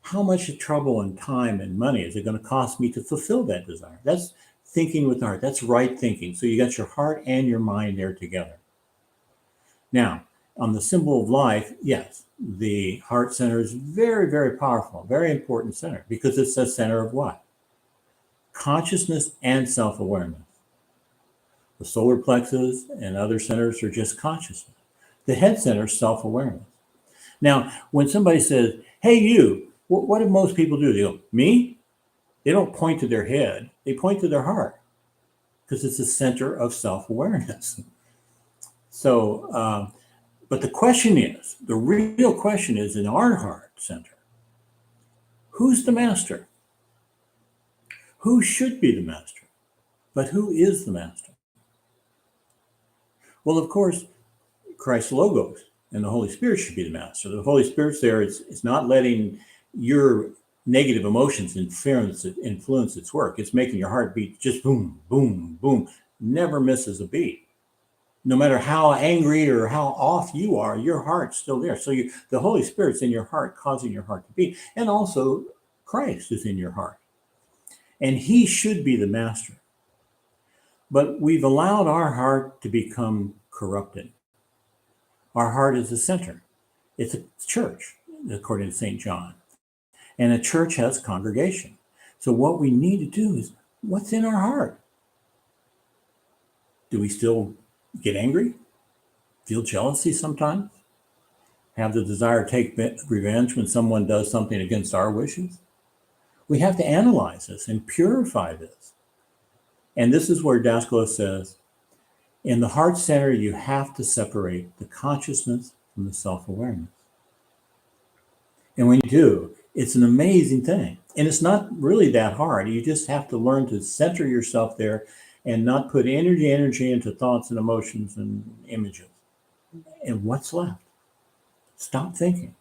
How much trouble and time and money is it going to cost me to fulfill that desire? That's thinking with the heart. That's right thinking. So you got your heart and your mind there together. Now, on the symbol of life, yes, the heart center is very, very powerful, very important center, because it's the center of what? Consciousness and self-awareness. The solar plexus and other centers are just consciousness. The head center is self-awareness. Now, when somebody says, hey, you, what do most people do? They go, me? They don't point to their head. They point to their heart because it's the center of self-awareness. So, but the question is, the real question is in our heart center, who's the master? Who should be the master? But who is the master? Well, of course, Christ's Logos and the Holy Spirit should be the master. The Holy Spirit's there. It's not letting your negative emotions influence its work. It's making your heart beat just boom, boom, boom, never misses a beat. No matter how angry or how off you are, your heart's still there. So the Holy Spirit's in your heart, causing your heart to beat. And also Christ is in your heart. And he should be the master. But we've allowed our heart to become corrupted. Our heart is the center. It's a church, according to St. John. And a church has congregation. So what we need to do is, what's in our heart? Do we still get angry? Feel jealousy sometimes? Have the desire to take revenge when someone does something against our wishes? We have to analyze this and purify this. And this is where Daskalo says, in the heart center, you have to separate the consciousness from the self-awareness. And when you do, it's an amazing thing. And it's not really that hard. You just have to learn to center yourself there and not put energy into thoughts and emotions and images. And what's left? Stop thinking.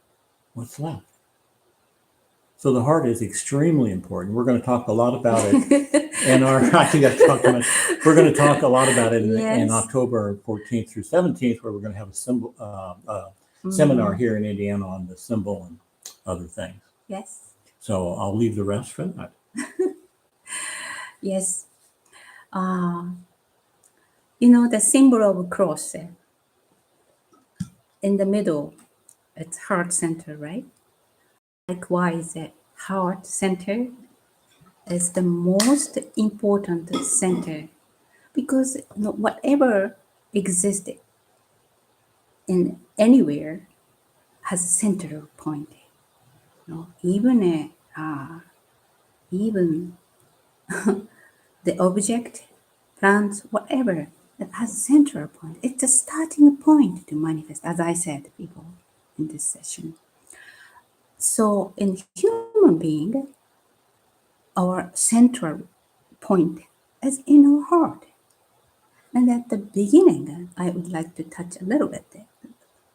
What's left? So the heart is extremely important. We're going to talk a lot about it in our, I think I've talked too much. We're going to talk a lot about it in October 14th through 17th, where we're going to have a symbol, seminar here in Indiana on the symbol and other things. Yes. So I'll leave the rest for that. Yes. You know, the symbol of a cross in the middle, it's heart center, right? Likewise, the heart center is the most important center, because whatever exists in anywhere has a central point. Even the object, plants, whatever, it has a central point. It's a starting point to manifest, as I said before in this session. So in human being, our central point is in our heart. And at the beginning, I would like to touch a little bit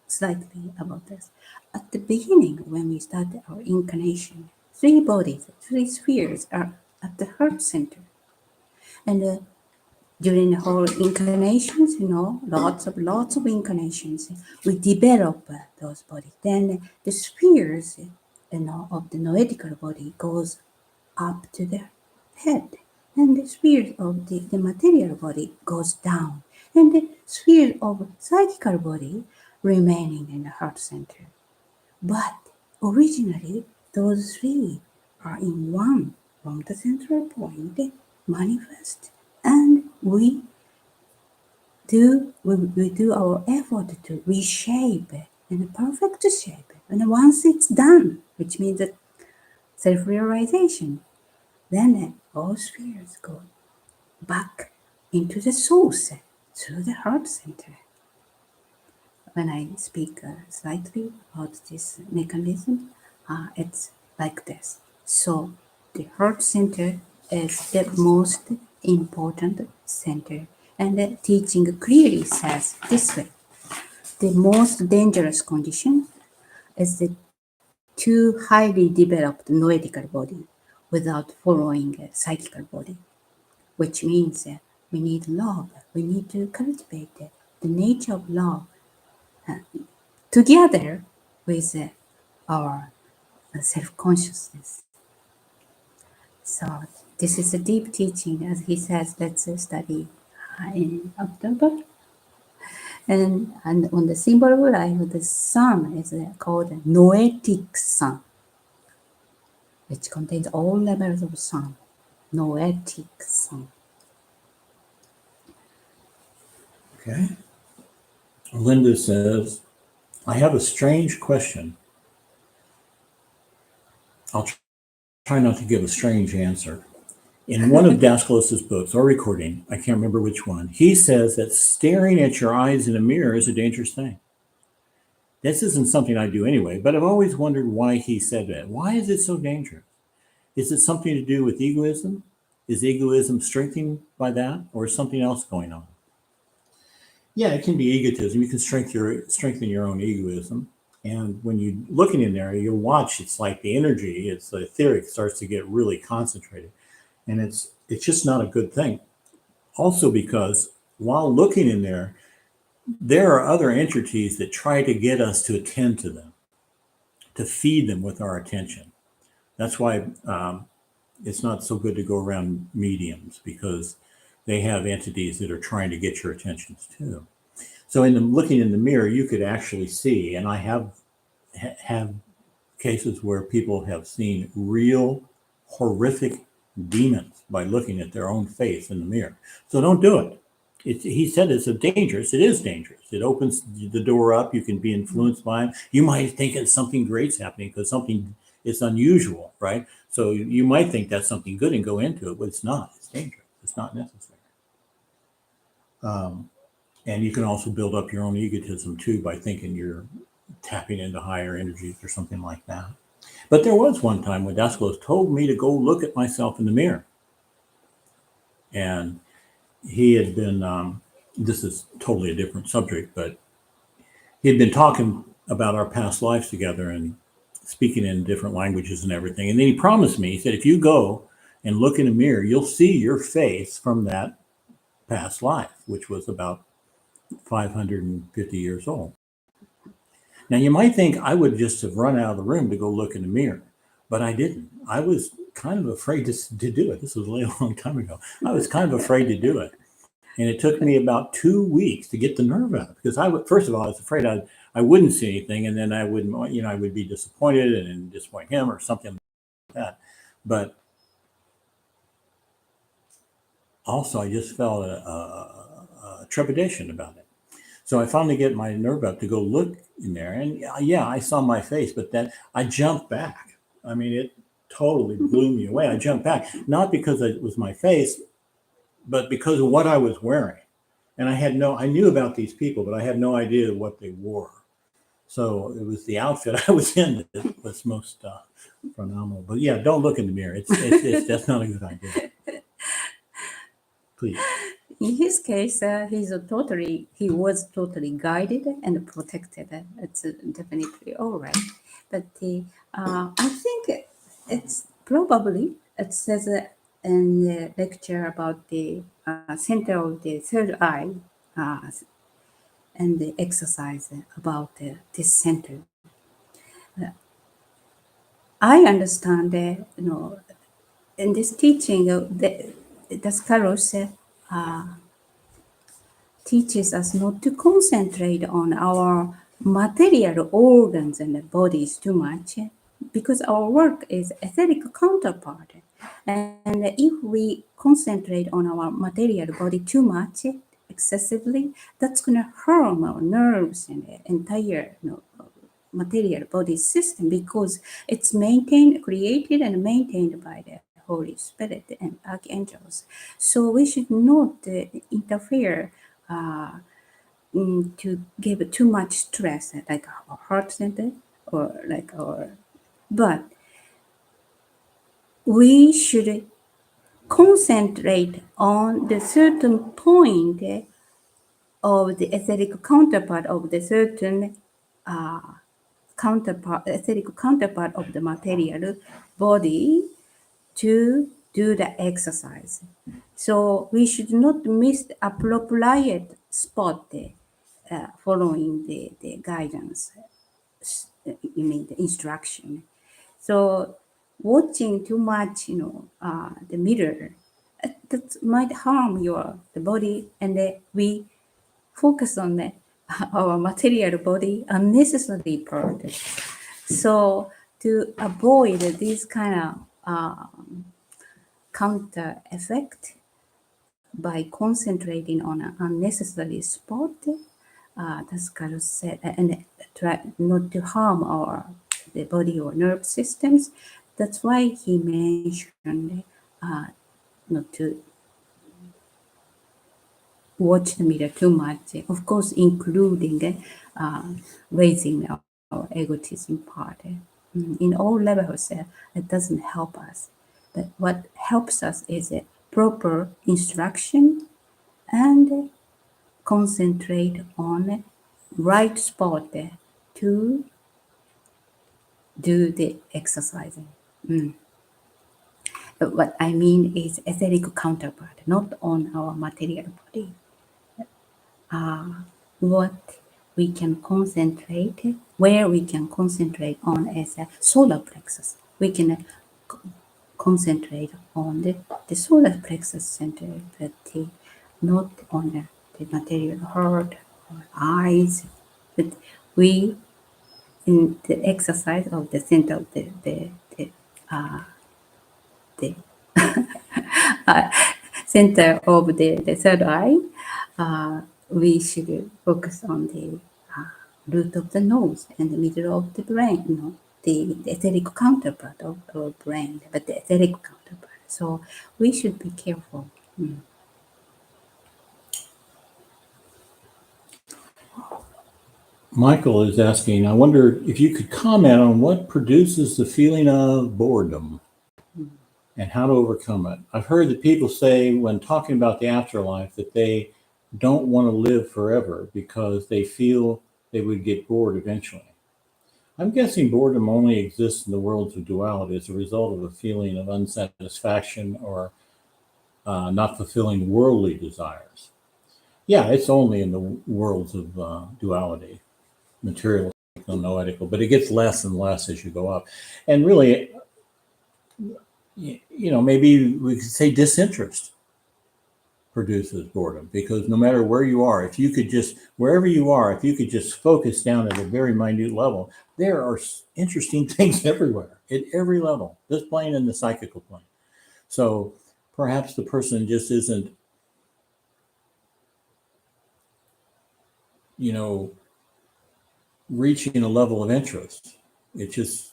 slightly about this. At the beginning, when we started our incarnation, 3 bodies, 3 spheres are at the heart center. And during the whole incarnations, lots of incarnations, we develop those bodies. Then the spheres, of the noetical body goes up to the head, and the sphere of the material body goes down, and the sphere of psychical body remaining in the heart center. But originally, those 3 are in one from the central point, manifest, and we do our effort to reshape it in a perfect shape. And once it's done, which means that self-realization, then all spheres go back into the source through the heart center. When I speak slightly about this mechanism, it's like this. So the heart center is the most important center. And the teaching clearly says this way: the most dangerous condition is the too highly developed noetical body without following a psychical body, which means we need love. We need to cultivate the nature of love together with our self-consciousness. So this is a deep teaching, as he says. Let's study in October. And on the symbol of life, the sun is called noetic sun, which contains all levels of sun. Noetic sun. Okay. Linda says, I have a strange question. I'll try not to give a strange answer. In one of Daskalos's books or recording, I can't remember which one, he says that staring at your eyes in a mirror is a dangerous thing. This isn't something I do anyway, but I've always wondered why he said that. Why is it so dangerous? Is it something to do with egoism? Is egoism strengthened by that, or is something else going on? Yeah, it can be egotism. You can strengthen your own egoism. And when you're looking in there, you'll watch, it's like the energy, it's the etheric starts to get really concentrated. And it's just not a good thing. Also because while looking in there are other entities that try to get us to attend to them, to feed them with our attention. That's why it's not so good to go around mediums, because they have entities that are trying to get your attentions too. So looking in the mirror, you could actually see, and I have cases where people have seen real horrific demons by looking at their own face in the mirror. So don't do it. He said it's dangerous. It is dangerous. It opens the door up. You can be influenced by it. You might think it's something great's happening because something is unusual, right? So you might think that's something good and go into it, but it's not. It's dangerous. It's not necessary. And you can also build up your own egotism too by thinking you're tapping into higher energies or something like that. But there was one time when Dasclos told me to go look at myself in the mirror. And he had been, this is totally a different subject, but he had been talking about our past lives together and speaking in different languages and everything. And then he promised me, he said, if you go and look in a mirror, you'll see your face from that past life, which was about 550 years old. Now, you might think I would just have run out of the room to go look in the mirror, but I didn't. I was kind of afraid to do it. This was a really long time ago. I was kind of afraid to do it. And it took me about 2 weeks to get the nerve out because first of all, I was afraid I wouldn't see anything, and then I wouldn't, I would be disappointed and disappoint him or something like that. But also, I just felt a trepidation about it. So I finally get my nerve up to go look in there, and yeah, I saw my face, but then I jumped back. I mean, it totally blew me away. I jumped back, not because it was my face, but because of what I was wearing. And I knew about these people, but I had no idea what they wore. So it was the outfit I was in that was most phenomenal. But yeah, don't look in the mirror. That's not a good idea. Please. In his case, he was totally guided and protected. It's definitely all right. But I think it's probably, it says in the lecture about the center of the third eye and the exercise about this center. I understand that, in this teaching, the scholars teaches us not to concentrate on our material organs and bodies too much because our work is etheric counterpart. And if we concentrate on our material body too much, excessively, that's going to harm our nerves and the entire material body system because it's created and maintained by the Holy Spirit and archangels. So we should not interfere to give too much stress, like our heart center or like but we should concentrate on the certain point of the etheric counterpart of the certain etheric counterpart of the material body to do the exercise. So we should not miss the appropriate spot following the guidance, you mean the instruction. So watching too much, the mirror, that might harm the body, and we focus on our material body unnecessary part. So to avoid this kind of counter effect by concentrating on an unnecessary spot, the scholar said, and try not to harm the body or nerve systems. That's why he mentioned not to watch the mirror too much. Of course, including raising our egotism part. In all levels, it doesn't help us. But what helps us is a proper instruction and concentrate on right spot to do the exercising. But what I mean is etheric counterpart, not on our material body. What we can concentrate, where we can concentrate on is a solar plexus. We can concentrate on the solar plexus center, but not on the material heart our eyes. But we, in the exercise of the center of the uh, center of the third eye, we should focus on the root of the nose and the middle of the brain, the etheric counterpart of our brain, but the etheric counterpart. So we should be careful. Michael is asking, I wonder if you could comment on what produces the feeling of boredom and how to overcome it. I've heard that people say when talking about the afterlife that they don't want to live forever because they feel they would get bored eventually. I'm guessing boredom only exists in the worlds of duality as a result of a feeling of unsatisfaction or not fulfilling worldly desires. Yeah, it's only in the worlds of duality, material, noetical, but it gets less and less as you go up. And really, maybe we could say disinterest produces boredom because no matter where you are, if you could just, wherever you are, if you could just focus down at a very minute level, there are interesting things everywhere at every level, this plane and the psychical plane. So perhaps the person just isn't, reaching a level of interest. It just,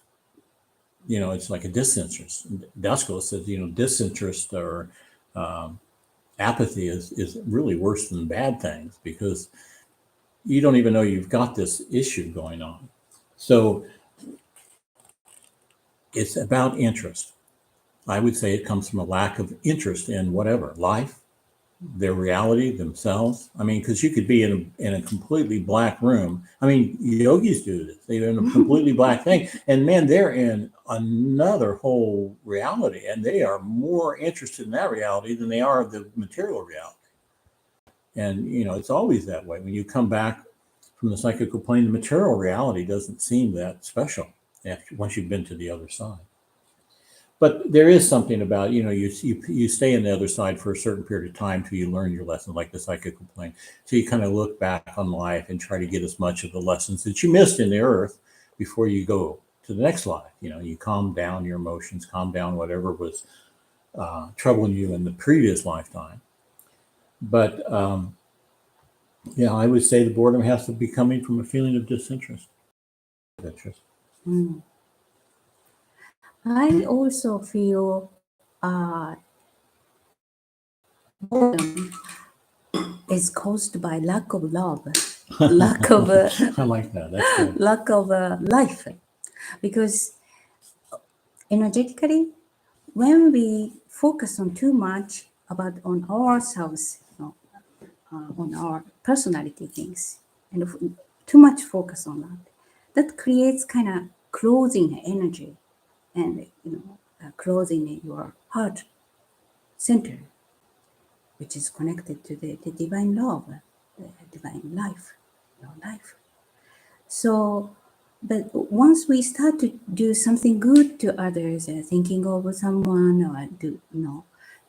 it's like a disinterest. Dasko says, disinterest or apathy is really worse than bad things because you don't even know you've got this issue going on. So it's about interest. I would say it comes from a lack of interest in whatever life, their reality, themselves. I mean, because you could be in a completely black room. I mean, yogis do this. They're in a completely black thing, and man, they're in another whole reality, and they are more interested in that reality than they are of the material reality. And it's always that way. When you come back from the psychical plane, the material reality doesn't seem that special once you've been to the other side. But there is something about, you stay in the other side for a certain period of time till you learn your lesson, like the psychical plane. So you kind of look back on life and try to get as much of the lessons that you missed in the earth before you go to the next life. You calm down your emotions, calm down whatever was troubling you in the previous lifetime. But yeah, I would say the boredom has to be coming from a feeling of disinterest. I also feel boredom is caused by lack of love, lack of I like that. That's good. lack of life, because energetically, when we focus on too much about on ourselves, on our personality things, and too much focus on that, that creates kind of closing energy, and closing your heart center, which is connected to the divine love, the divine life, your life. So, but once we start to do something good to others, thinking over someone, or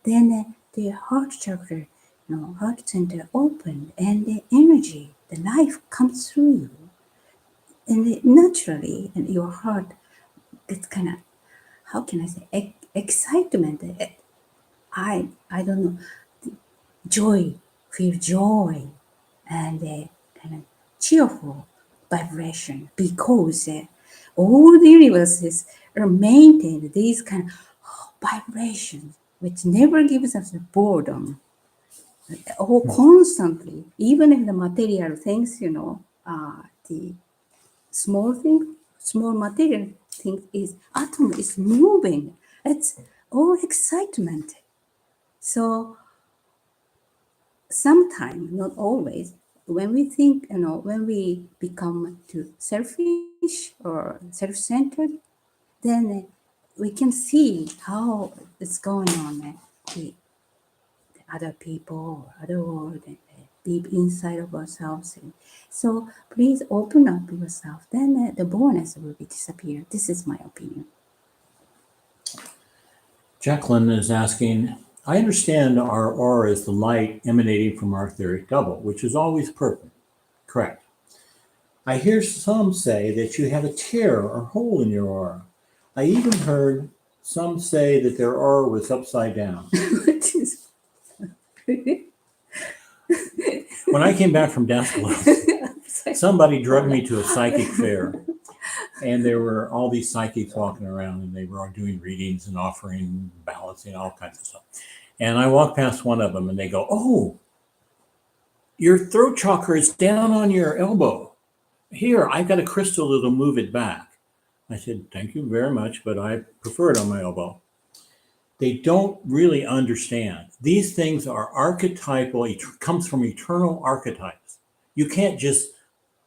then the heart chakra, heart center open, and the energy, the life comes through you, and naturally, and your heart gets kind of, how can I say, excitement. I don't know, joy, feel joy, and kind of cheerful vibration, because all the universes are maintained these kind of vibrations which never gives us boredom, or constantly, even if the material things, the small material thing is atom is moving, it's all excitement. So sometimes, not always, when we think, when we become too selfish or self-centered, then we can see how it's going on, the other people or other world, and deep inside of ourselves. And so please open up yourself, then the bonus will be disappear. This is my opinion. Jacqueline is asking, I understand our aura is the light emanating from our etheric double, which is always perfect. Correct. I hear some say that you have a tear or hole in your aura. I even heard some say that their aura was upside down. Which is When I came back from Daskalo, somebody drugged me to a psychic fair. And there were all these psychics walking around, and they were all doing readings and offering ballots and all kinds of stuff. And I walked past one of them, and they go, "Oh, your throat chakra is down on your elbow. Here, I've got a crystal that'll move it back." I said, "Thank you very much, but I prefer it on my elbow." They don't really understand. These things are archetypal. It comes from eternal archetypes. You can't just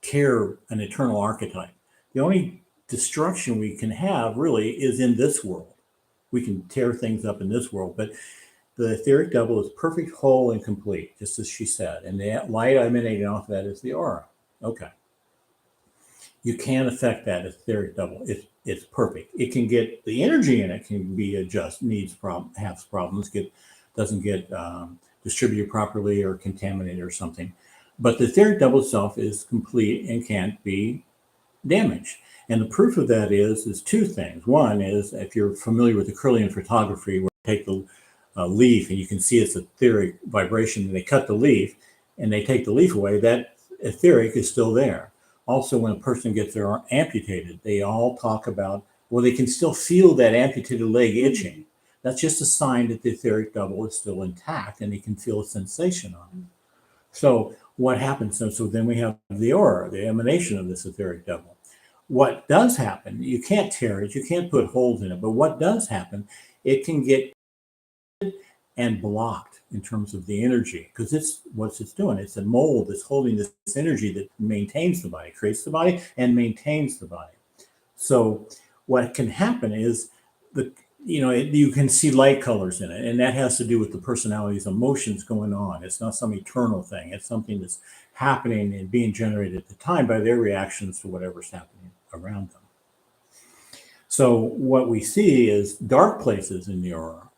tear an eternal archetype. The only destruction we can have really is in this world. We can tear things up in this world, but the etheric double is perfect, whole, and complete, just as she said. And the light emanating off of that is the aura. Okay. You can't affect that etheric double. It's perfect. It can get the energy in it can be has problems, doesn't get distributed properly or contaminated or something. But the etheric double itself is complete and can't be damaged. And the proof of that is two things. One is, if you're familiar with Acrylian photography, where you take the leaf and you can see its etheric vibration, and they cut the leaf and they take the leaf away, that etheric is still there. Also, when a person gets their arm amputated, they all talk about, well, they can still feel that amputated leg itching. That's just a sign that the etheric double is still intact, and they can feel a sensation on it. So what happens? So then we have the aura, the emanation of this etheric double. What does happen, you can't tear it, you can't put holes in it, but what does happen, it can get and blocked in terms of the energy, because it's doing. It's a mold that's holding this energy that maintains the body, creates the body, and maintains the body. So what can happen is you can see light colors in it, and that has to do with the personality's emotions going on. It's not some eternal thing. It's something that's happening and being generated at the time by their reactions to whatever's happening around them. So what we see is dark places in the aura,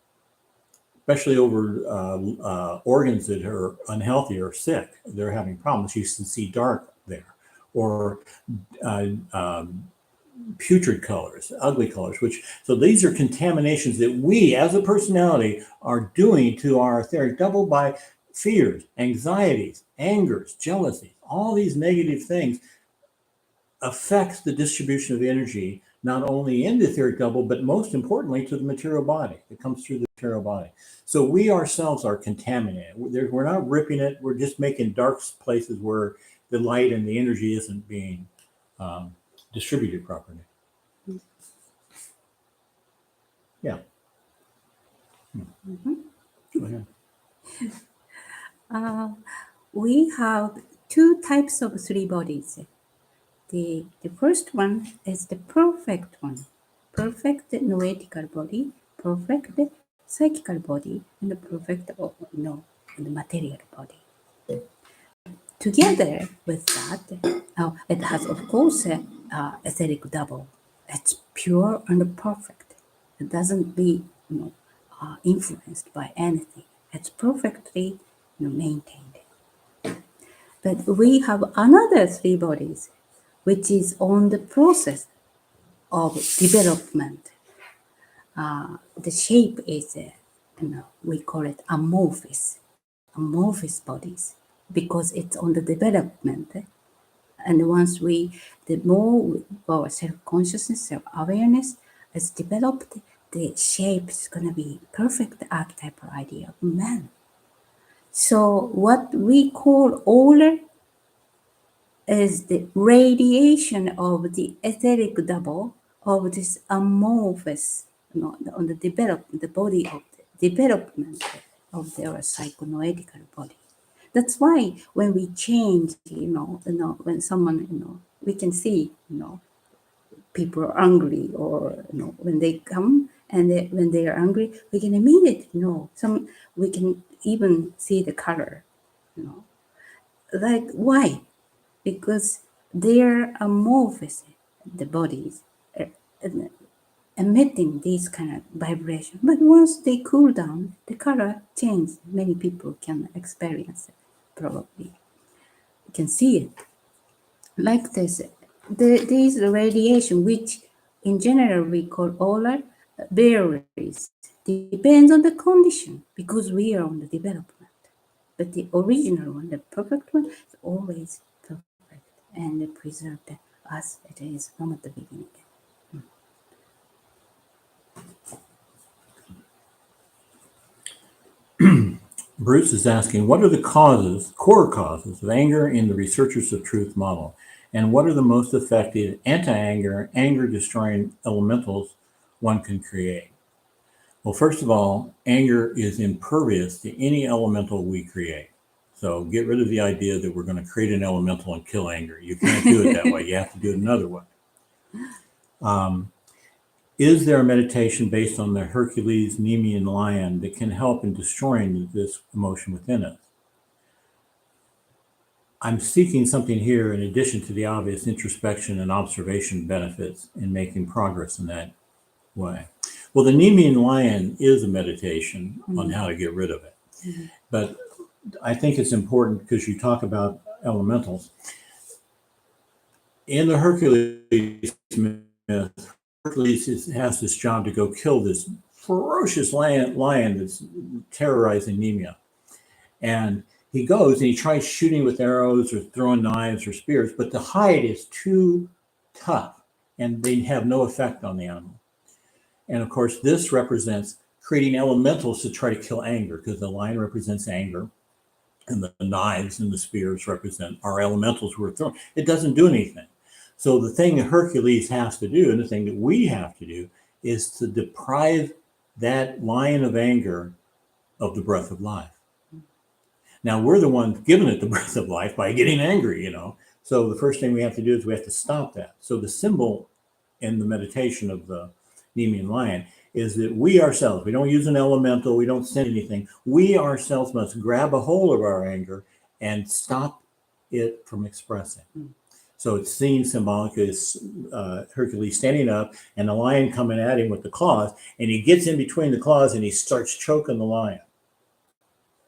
especially over organs that are unhealthy or sick. They're having problems. You can see dark there, or putrid colors, ugly colors, so these are contaminations that we as a personality are doing to our etheric double by fears, anxieties, angers, jealousies. All these negative things affects the distribution of energy, not only in the etheric double, but most importantly to the material body. It comes through the material body. So we ourselves are contaminated. We're not ripping it. We're just making dark places where the light and the energy isn't being distributed properly. Yeah. Mhm. Go ahead. We have two types of three bodies. The first one is the perfect one, perfect noetical body, perfect psychical body, and the perfect the material body. Together with that, it has of course etheric double. It's pure and perfect. It doesn't be influenced by anything. It's perfectly maintained. But we have another three bodies, which is on the process of development. The shape is, we call it amorphous bodies, because it's on the development. And once the more our self-consciousness, self-awareness is developed, the shape is going to be perfect archetypal idea of man. So what we call aura is the radiation of the etheric double of this amorphous, on the body of the development of their psychonoetical body. That's why when we change, when someone, we can see, people are angry, or when they come and when they are angry, we can immediately know. We can even see the color, like why? Because they're amorphous, the bodies, emitting these kind of vibration. But once they cool down, the color changes. Many people can experience it, probably. You can see it. like this. These radiation, which in general we call aural berries, depends on the condition because we are on the development. But the original one, the perfect one, is always perfect and preserved as it is from the beginning. Bruce is asking, what are the core causes of anger in the Researchers of Truth model? And what are the most effective anti-anger, anger-destroying elementals one can create? Well, first of all, anger is impervious to any elemental we create. So get rid of the idea that we're going to create an elemental and kill anger. You can't do it that way. You have to do it another way. Is there a meditation based on the Hercules Nemean lion that can help in destroying this emotion within us? I'm seeking something here in addition to the obvious introspection and observation benefits in making progress in that way. Well, the Nemean lion is a meditation on how to get rid of it. But I think it's important because you talk about elementals. In the Hercules myth, Hercules has this job to go kill this ferocious lion that's terrorizing Nemea. And he goes and he tries shooting with arrows or throwing knives or spears, but the hide is too tough and they have no effect on the animal. And of course, this represents creating elementals to try to kill anger because the lion represents anger and the knives and the spears represent our elementals who are thrown. It doesn't do anything. So the thing that Hercules has to do and the thing that we have to do is to deprive that lion of anger of the breath of life. Now we're the ones giving it the breath of life by getting angry, you know. So the first thing we have to do is we have to stop that. So the symbol in the meditation of the Nemean lion is that we ourselves, we don't use an elemental, we don't send anything. We ourselves must grab a hold of our anger and stop it from expressing. So it's seen symbolically as Hercules standing up and the lion coming at him with the claws, and he gets in between the claws and he starts choking the lion.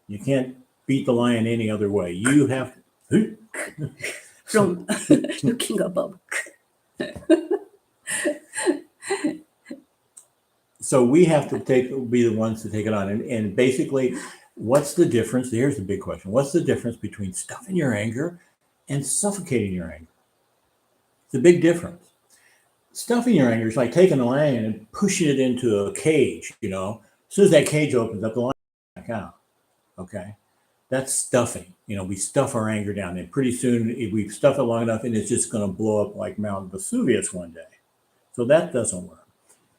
You can't beat the lion any other way. You have to. From looking above. So we have to be the ones to take it on. And basically, what's the difference? Here's the big question. What's the difference between stuffing your anger and suffocating your anger? It's a big difference. Stuffing your anger is like taking a lion and pushing it into a cage, you know. As soon as that cage opens up, the lion back out. Okay. That's stuffing. You know, we stuff our anger down, and pretty soon we stuff it long enough and it's just going to blow up like Mount Vesuvius one day. So that doesn't work.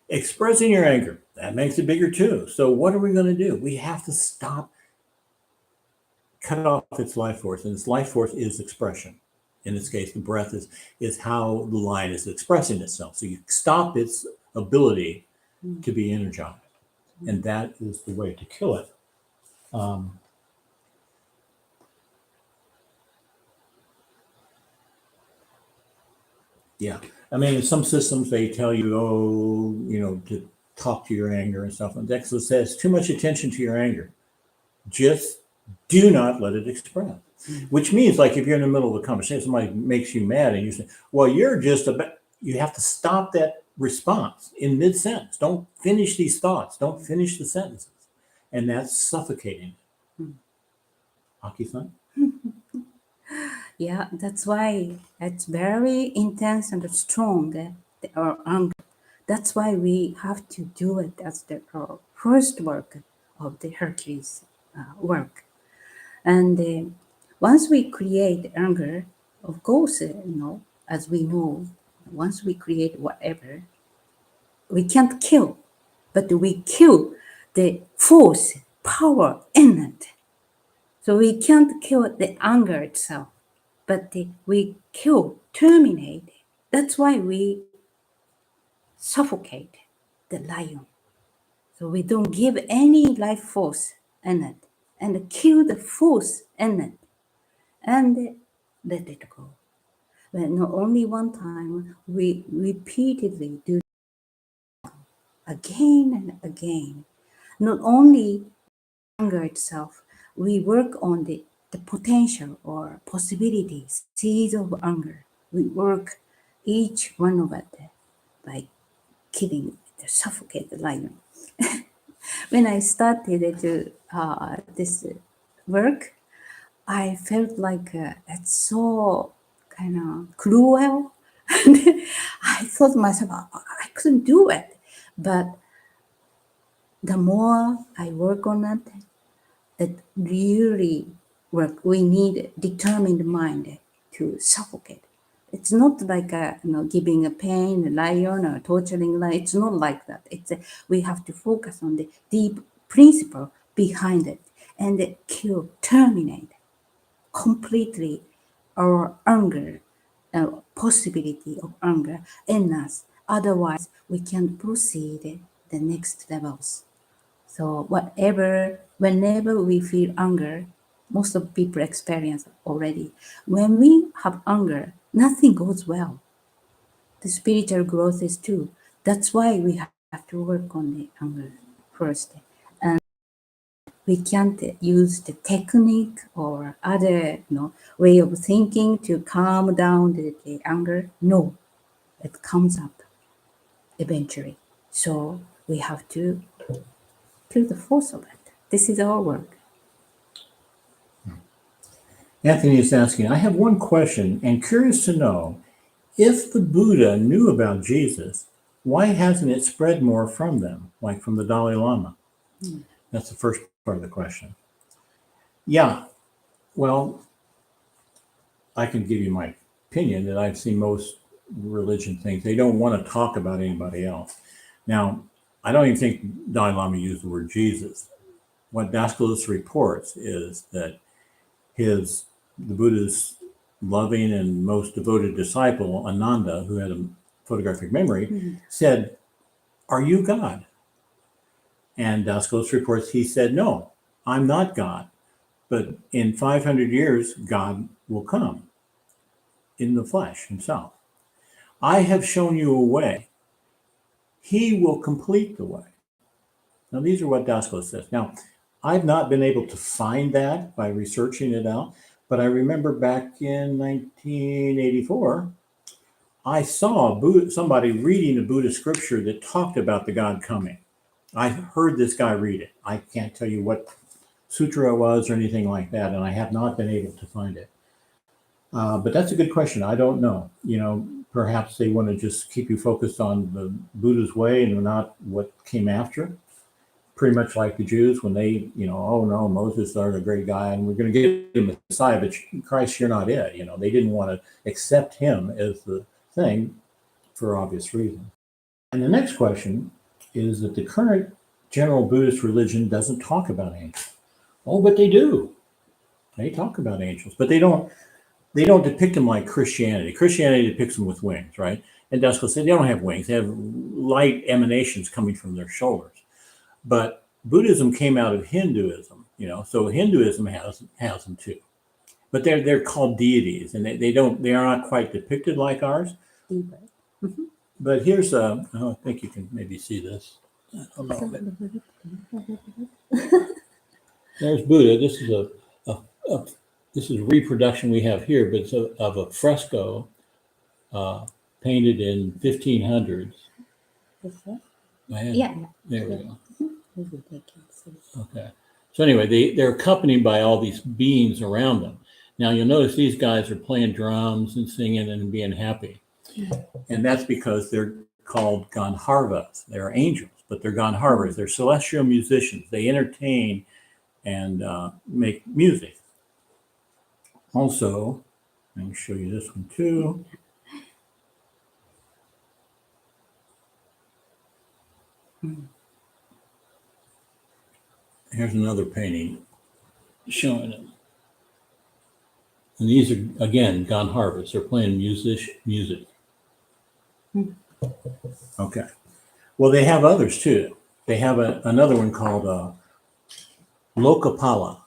Expressing your anger, that makes it bigger too. So what are we going to do? We have to stop, cut off its life force, and its life force is expression. In this case, the breath is how the lion is expressing itself. So you stop its ability to be energized, and that is the way to kill it. Yeah, I mean, in some systems they tell you, oh, you know, to talk to your anger and stuff. And Dexter says too much attention to your anger. Just do not let it express. Which means, like, if you're in the middle of a conversation, somebody makes you mad, and you say, "Well, you're just about." You have to stop that response in mid-sentence. Don't finish these thoughts. Don't finish the sentences, and that's suffocating. Aki-san? Yeah, that's why it's very intense and strong, our anger. That's why we have to do it as our first work of the Hercules work. And once we create anger, of course, as we know, once we create whatever, we can't kill, but we kill the force, power in it. So we can't kill the anger itself, but we kill, terminate. That's why we suffocate the lion. So we don't give any life force in it and kill the force in it and let it go. But not only one time, we repeatedly do again and again. Not only anger itself, we work on the potential or possibilities, seeds of anger. we work each one of it by killing, suffocate the lion. When I started to this work, I felt like it's so kind of cruel. And I thought myself, I couldn't do it. But the more I work on it, it really work. We need determined mind to suffocate. It's not like giving a pain, a lion, or torturing lion. It's not like that. We have to focus on the deep principle behind it and kill, terminate completely our anger, possibility of anger in us. Otherwise, we can proceed the next levels. So whenever we feel anger, most of people experience already. When we have anger, nothing goes well. The spiritual growth is too. That's why we have to work on the anger first. And we can't use the technique or other way of thinking to calm down the anger. No, it comes up eventually. So we have to kill the force of it. This is our work. Anthony is asking, I have one question and curious to know if the Buddha knew about Jesus, why hasn't it spread more from them, like from the Dalai Lama? That's the first part of the question. Yeah, well, I can give you my opinion that I've seen most religion things. They don't want to talk about anybody else. Now, I don't even think Dalai Lama used the word Jesus. What Daskalis reports is that the Buddha's loving and most devoted disciple, Ananda, who had a photographic memory, said, "Are you God?" And Daskalis reports he said, "No, I'm not God. But in 500 years, God will come in the flesh himself. I have shown you a way. He will complete the way." Now, these are what Daskalis says. Now, I've not been able to find that by researching it out, but I remember back in 1984, I saw somebody reading a Buddhist scripture that talked about the God coming. I heard this guy read it. I can't tell you what sutra it was or anything like that, and I have not been able to find it. But that's a good question. I don't know. Perhaps they want to just keep you focused on the Buddha's way and not what came after. Pretty much like the Jews when they, oh no, Moses is a great guy and we're going to get him a Messiah, but Christ, you're not it. They didn't want to accept him as the thing for obvious reasons. And the next question is that the current general Buddhist religion doesn't talk about angels. Oh, but they do. They talk about angels, but they don't depict them like Christianity. Christianity depicts them with wings, right? And Daskalis said they don't have wings. They have light emanations coming from their shoulders. But Buddhism came out of Hinduism, so Hinduism has them too. But they're called deities, and they are not quite depicted like ours. Mm-hmm. But here's I think you can maybe see this. I don't know. There's Buddha. This is a reproduction we have here, but it's of a fresco painted in 1500s. Yeah. There we go. Okay. So anyway, they're accompanied by all these beings around them. Now you'll notice these guys are playing drums and singing and being happy. And that's because they're called Gandharvas. They're angels, but they're Gandharvas. They're celestial musicians. They entertain and make music. Also, let me show you this one too. Here's another painting showing them. And these are, again, Gandharvas. They're playing music. Okay. Well, they have others too. They have another one called Lokapala,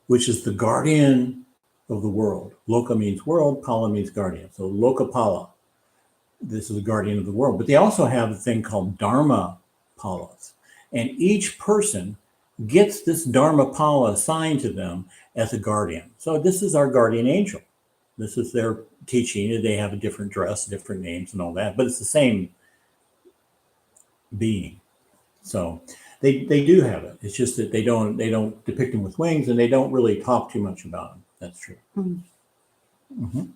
which is the guardian of the world. Loka means world, Pala means guardian. So Lokapala, this is the guardian of the world. But they also have a thing called Dharma Palas. And each person gets this Dharma Pala assigned to them as a guardian. So this is our guardian angel. This is their teaching. They have a different dress, different names, and all that, but it's the same being. So they do have it. It's just that they don't depict them with wings, and they don't really talk too much about them. That's true.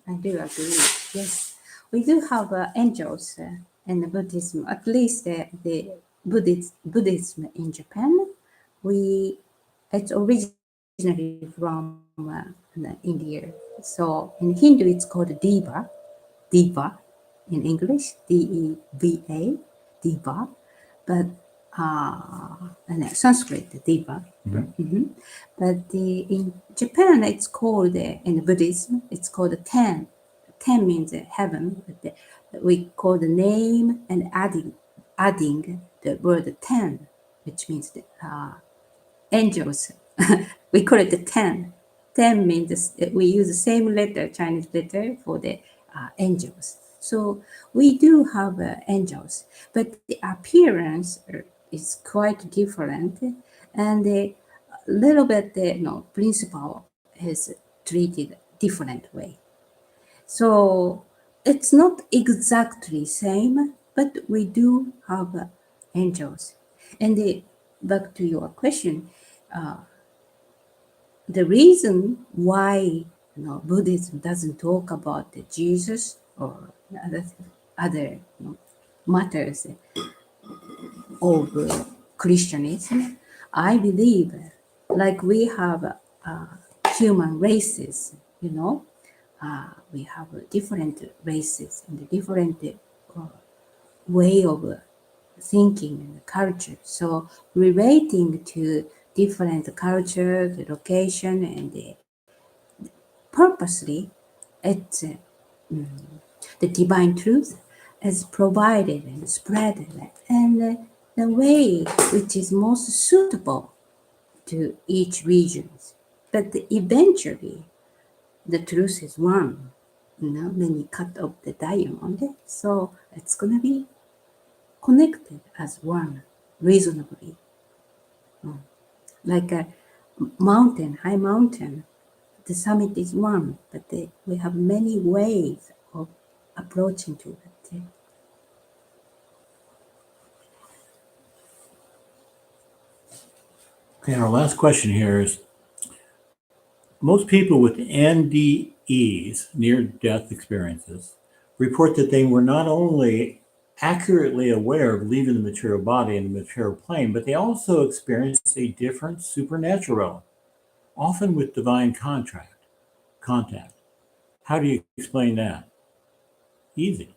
I do agree. Yes, we do have angels in the Buddhism. At least the Buddhism in Japan, it's originally from India. So in Hindu, it's called Deva in English, Deva, Deva, but and Sanskrit, Deva. But in Japan, it's called, in Buddhism, it's called Ten. Ten means heaven. But we call the name and adding the word ten, which means angels. We call it the ten. Ten means we use the same letter, Chinese letter, for the angels. So we do have angels, but the appearance is quite different, and a little bit the principle is treated different way. So it's not exactly same, but we do have angels. And back to your question, the reason why Buddhism doesn't talk about the Jesus or other matters of Christianism, I believe, like we have human races, we have different races and different way of thinking and culture. So relating to different culture, the location, and purposely, it's the divine truth is provided and spread, and the way which is most suitable to each region. But eventually, the truth is one. When you cut off the diamond, so it's gonna be connected as one, reasonably. Like a mountain, high mountain, the summit is one, but we have many ways of approaching to it. Okay, our last question here is, most people with NDEs, near-death experiences, report that they were not only accurately aware of leaving the material body and the material plane, but they also experienced a different supernatural realm, often with divine contact. How do you explain that? Easy.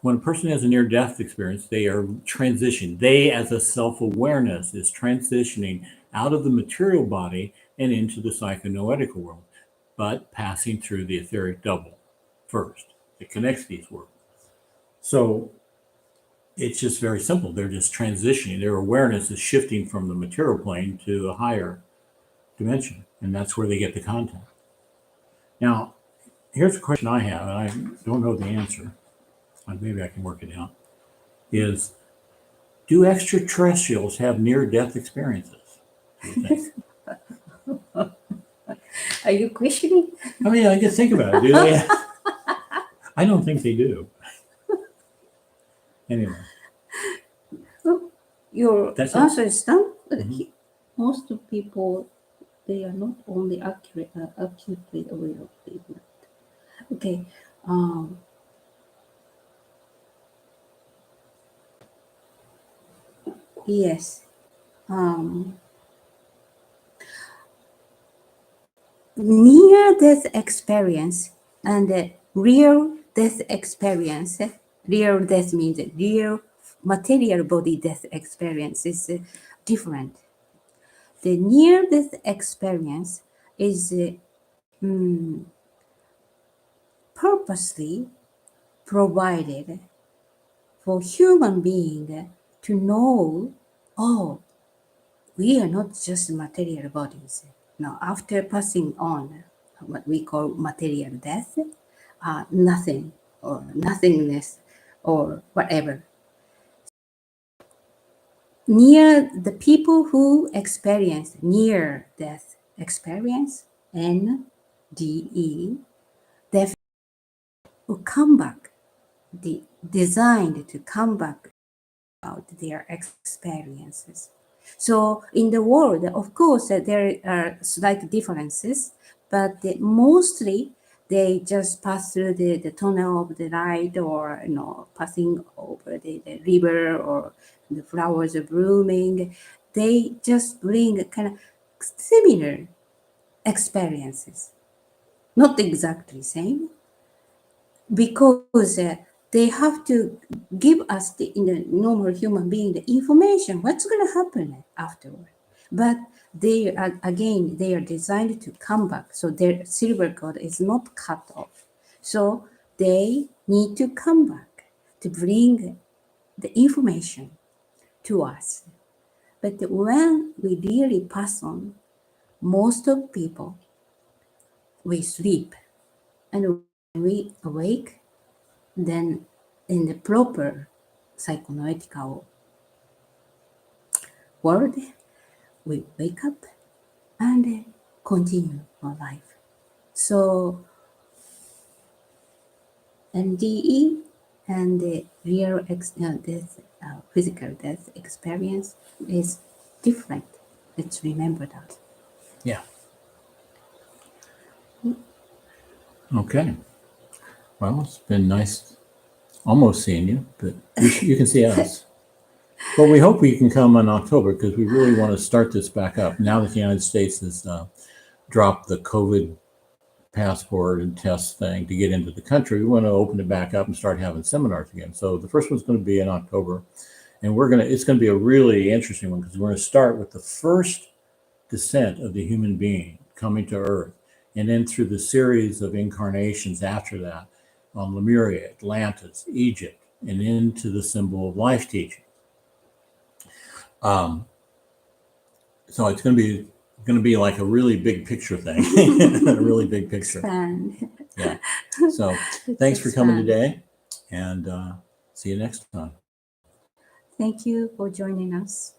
When a person has a near-death experience, they are transitioning. They, as a self-awareness, is transitioning out of the material body and into the psychonoetical world, but passing through the etheric double first. It connects these worlds. So it's just very simple. They're just transitioning. Their awareness is shifting from the material plane to a higher dimension, and that's where they get the contact. Now, here's a question I have, and I don't know the answer. Maybe I can work it out. Is, do extraterrestrials have near-death experiences? Do you think? Are you questioning? I mean, I just think about it. Do they? I don't think they do. Anyway, Your That's it. answer is done. Most of people, they are not only acutely aware of the event. Okay. Yes. Near-death experience and real death experience. Real death means real material body death experience is different. The near-death experience is purposely provided for human being to know, oh, we are not just material bodies. Now, after passing on what we call material death, nothing or nothingness or whatever. Near the people who experience near death experience, NDE, will come back, designed to come back about their experiences. So in the world, of course, there are slight differences, but mostly they just pass through the tunnel of the light, or passing over the river, or the flowers are blooming. They just bring kind of similar experiences, not exactly same, because they have to give us in the normal human being the information what's going to happen afterward. But they are, again, they are designed to come back, so their silver cord is not cut off, so they need to come back to bring the information to us. But when we really pass on, most of people, we sleep, and when we awake, then in the proper psychoanalytical world, we wake up and continue our life. So NDE and the real death, physical death experience is different. Let's remember that. Yeah. Okay. Well, it's been nice almost seeing you, but you can see us. But we hope we can come in October, because we really want to start this back up now that the United States has dropped the COVID passport and test thing to get into the country. We want to open it back up and start having seminars again. So the first one's going to be in October, and it's going to be a really interesting one, because we're going to start with the first descent of the human being coming to Earth, and then through the series of incarnations after that on Lemuria, Atlantis, Egypt, and into the symbol of life teaching. So it's going to be like a really big picture thing, a really big picture. Expand. Yeah. So thanks for coming today, and see you next time. Thank you for joining us.